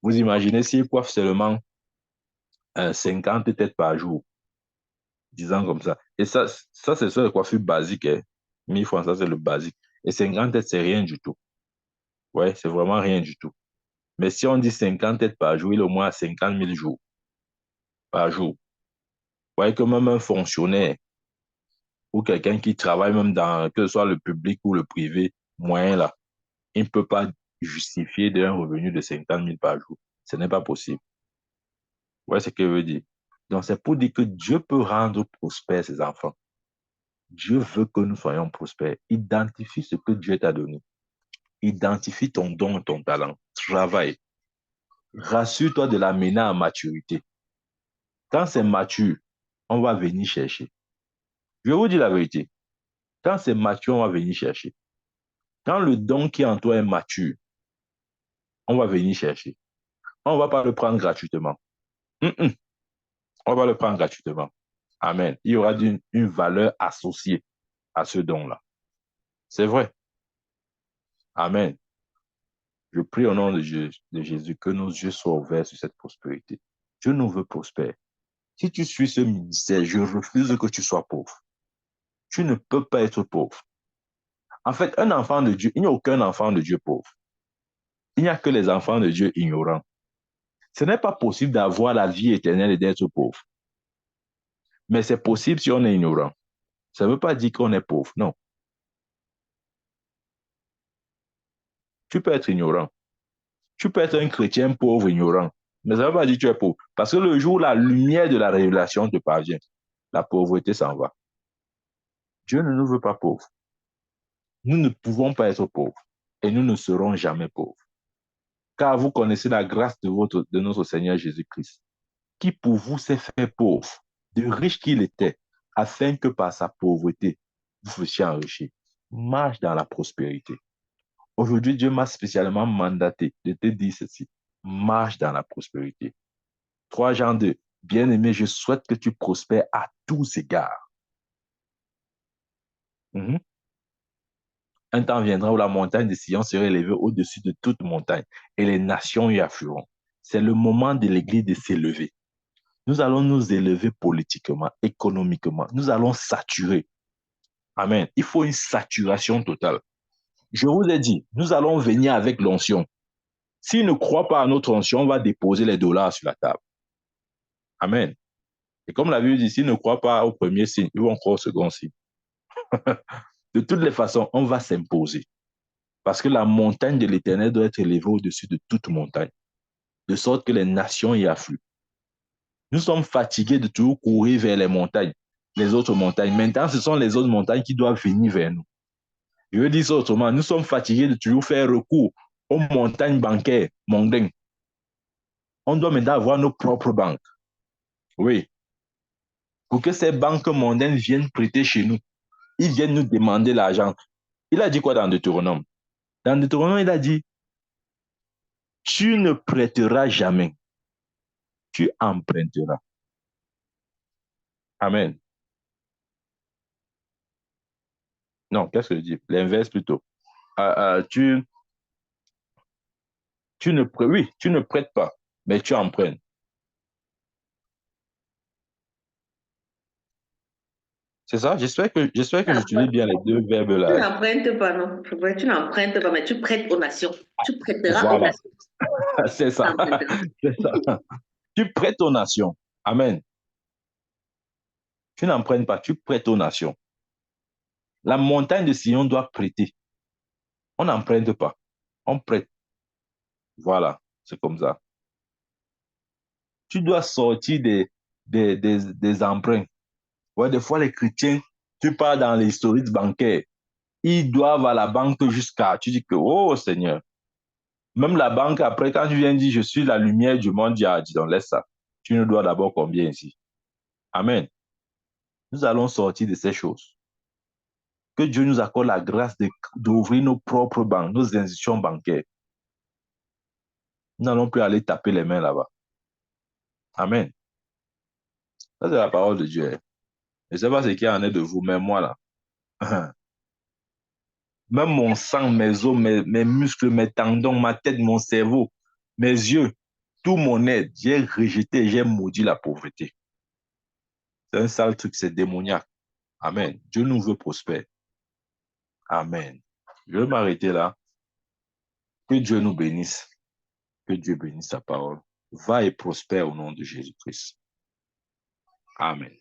Vous imaginez s'il coiffe seulement 50 têtes par jour, disons comme ça. Et ça c'est sur les coiffures basiques. Hein. 1 000 francs, ça c'est le basique. Et 50 têtes, c'est rien du tout. Ouais, c'est vraiment rien du tout. Mais si on dit 50 têtes par jour, il est au moins à 50 000 jours par jour. Vous voyez que même un fonctionnaire ou quelqu'un qui travaille même dans, que ce soit le public ou le privé, moyen là, il ne peut pas justifier d'un revenu de 50 000 par jour. Ce n'est pas possible. Vous voyez ce que je veux dire? Donc, c'est pour dire que Dieu peut rendre prospères ses enfants. Dieu veut que nous soyons prospères. Identifie ce que Dieu t'a donné. Identifie ton don, ton talent. Travaille. Rassure-toi de l'amener à maturité. Quand c'est mature, on va venir chercher. Je vais vous dire la vérité. Quand c'est mature, on va venir chercher. Quand le don qui est en toi est mature, on va venir chercher. On ne va pas le prendre gratuitement. Mm-mm. On va le prendre gratuitement. Amen. Il y aura une valeur associée à ce don-là. C'est vrai. Amen. Je prie au nom de Jésus que nos yeux soient ouverts sur cette prospérité. Dieu nous veut prospère. Si tu suis ce ministère, je refuse que tu sois pauvre. Tu ne peux pas être pauvre. En fait, un enfant de Dieu, il n'y a aucun enfant de Dieu pauvre. Il n'y a que les enfants de Dieu ignorants. Ce n'est pas possible d'avoir la vie éternelle et d'être pauvre. Mais c'est possible si on est ignorant. Ça ne veut pas dire qu'on est pauvre, non. Tu peux être ignorant. Tu peux être un chrétien pauvre, ignorant. Mais ça ne veut pas dire que tu es pauvre. Parce que le jour où la lumière de la révélation te parvient, la pauvreté s'en va. Dieu ne nous veut pas pauvres. Nous ne pouvons pas être pauvres. Et nous ne serons jamais pauvres. Car vous connaissez la grâce de notre Seigneur Jésus-Christ, qui pour vous s'est fait pauvre, de riche qu'il était, afin que par sa pauvreté, vous fussiez enrichis. Marche dans la prospérité. Aujourd'hui, Dieu m'a spécialement mandaté de te dire ceci. Marche dans la prospérité. 3 Jean 2. Bien-aimé, je souhaite que tu prospères à tous égards. Mhm. Un temps viendra où la montagne de Sion sera élevée au-dessus de toute montagne et les nations y afflueront. C'est le moment de l'Église de s'élever. Nous allons nous élever politiquement, économiquement. Nous allons saturer. Amen. Il faut une saturation totale. Je vous ai dit, nous allons venir avec l'onction. S'ils ne croient pas à notre onction, on va déposer les dollars sur la table. Amen. Et comme la Bible dit, s'ils ne croient pas au premier signe, ils vont croire au second signe. De toutes les façons, on va s'imposer. Parce que la montagne de l'Éternel doit être élevée au-dessus de toute montagne, de sorte que les nations y affluent. Nous sommes fatigués de toujours courir vers les montagnes, les autres montagnes. Maintenant, ce sont les autres montagnes qui doivent venir vers nous. Je veux dire ça autrement, nous sommes fatigués de toujours faire recours aux montagnes bancaires mondaines. On doit maintenant avoir nos propres banques. Oui. Pour que ces banques mondaines viennent prêter chez nous. Ils viennent nous demander l'argent. Il a dit quoi dans Deutéronome? Dans Deutéronome, il a dit, tu ne prêteras jamais, tu emprunteras. Amen. Non, qu'est-ce que je dis? L'inverse plutôt. Euh, euh, tu, oui, tu ne prêtes pas, mais tu empruntes. C'est ça? J'espère que j'utilise bien les deux verbes Tu là. n'empruntes pas, non? Tu n'empruntes pas, mais tu prêtes aux nations. Tu prêteras aux Voilà, nations. c'est Tu ça. n'emprunteras. C'est ça. Tu prêtes aux nations. Amen. Tu n'empruntes pas, tu prêtes aux nations. La montagne de Sion doit prêter. On n'emprunte pas, on prête. Voilà, c'est comme ça. Tu dois sortir des emprunts. Ouais, des fois, les chrétiens, tu pars dans l'historique bancaire. Ils doivent à la banque jusqu'à. Tu dis que, oh Seigneur. Même la banque, après, quand tu viens dire, je suis la lumière du monde, dis donc, laisse ça. Tu nous dois d'abord combien ici? Amen. Nous allons sortir de ces choses. Que Dieu nous accorde la grâce d'ouvrir nos propres banques, nos institutions bancaires. Nous n'allons plus aller taper les mains là-bas. Amen. Ça, c'est la parole de Dieu. Je ne sais pas ce qu'il y en est de vous, mais moi, là, même mon sang, mes os, mes muscles, mes tendons, ma tête, mon cerveau, mes yeux, tout mon être, j'ai rejeté, j'ai maudit la pauvreté. C'est un sale truc, c'est démoniaque. Amen. Dieu nous veut prospère. Amen. Je vais m'arrêter là. Que Dieu nous bénisse. Que Dieu bénisse sa parole. Va et prospère au nom de Jésus-Christ. Amen.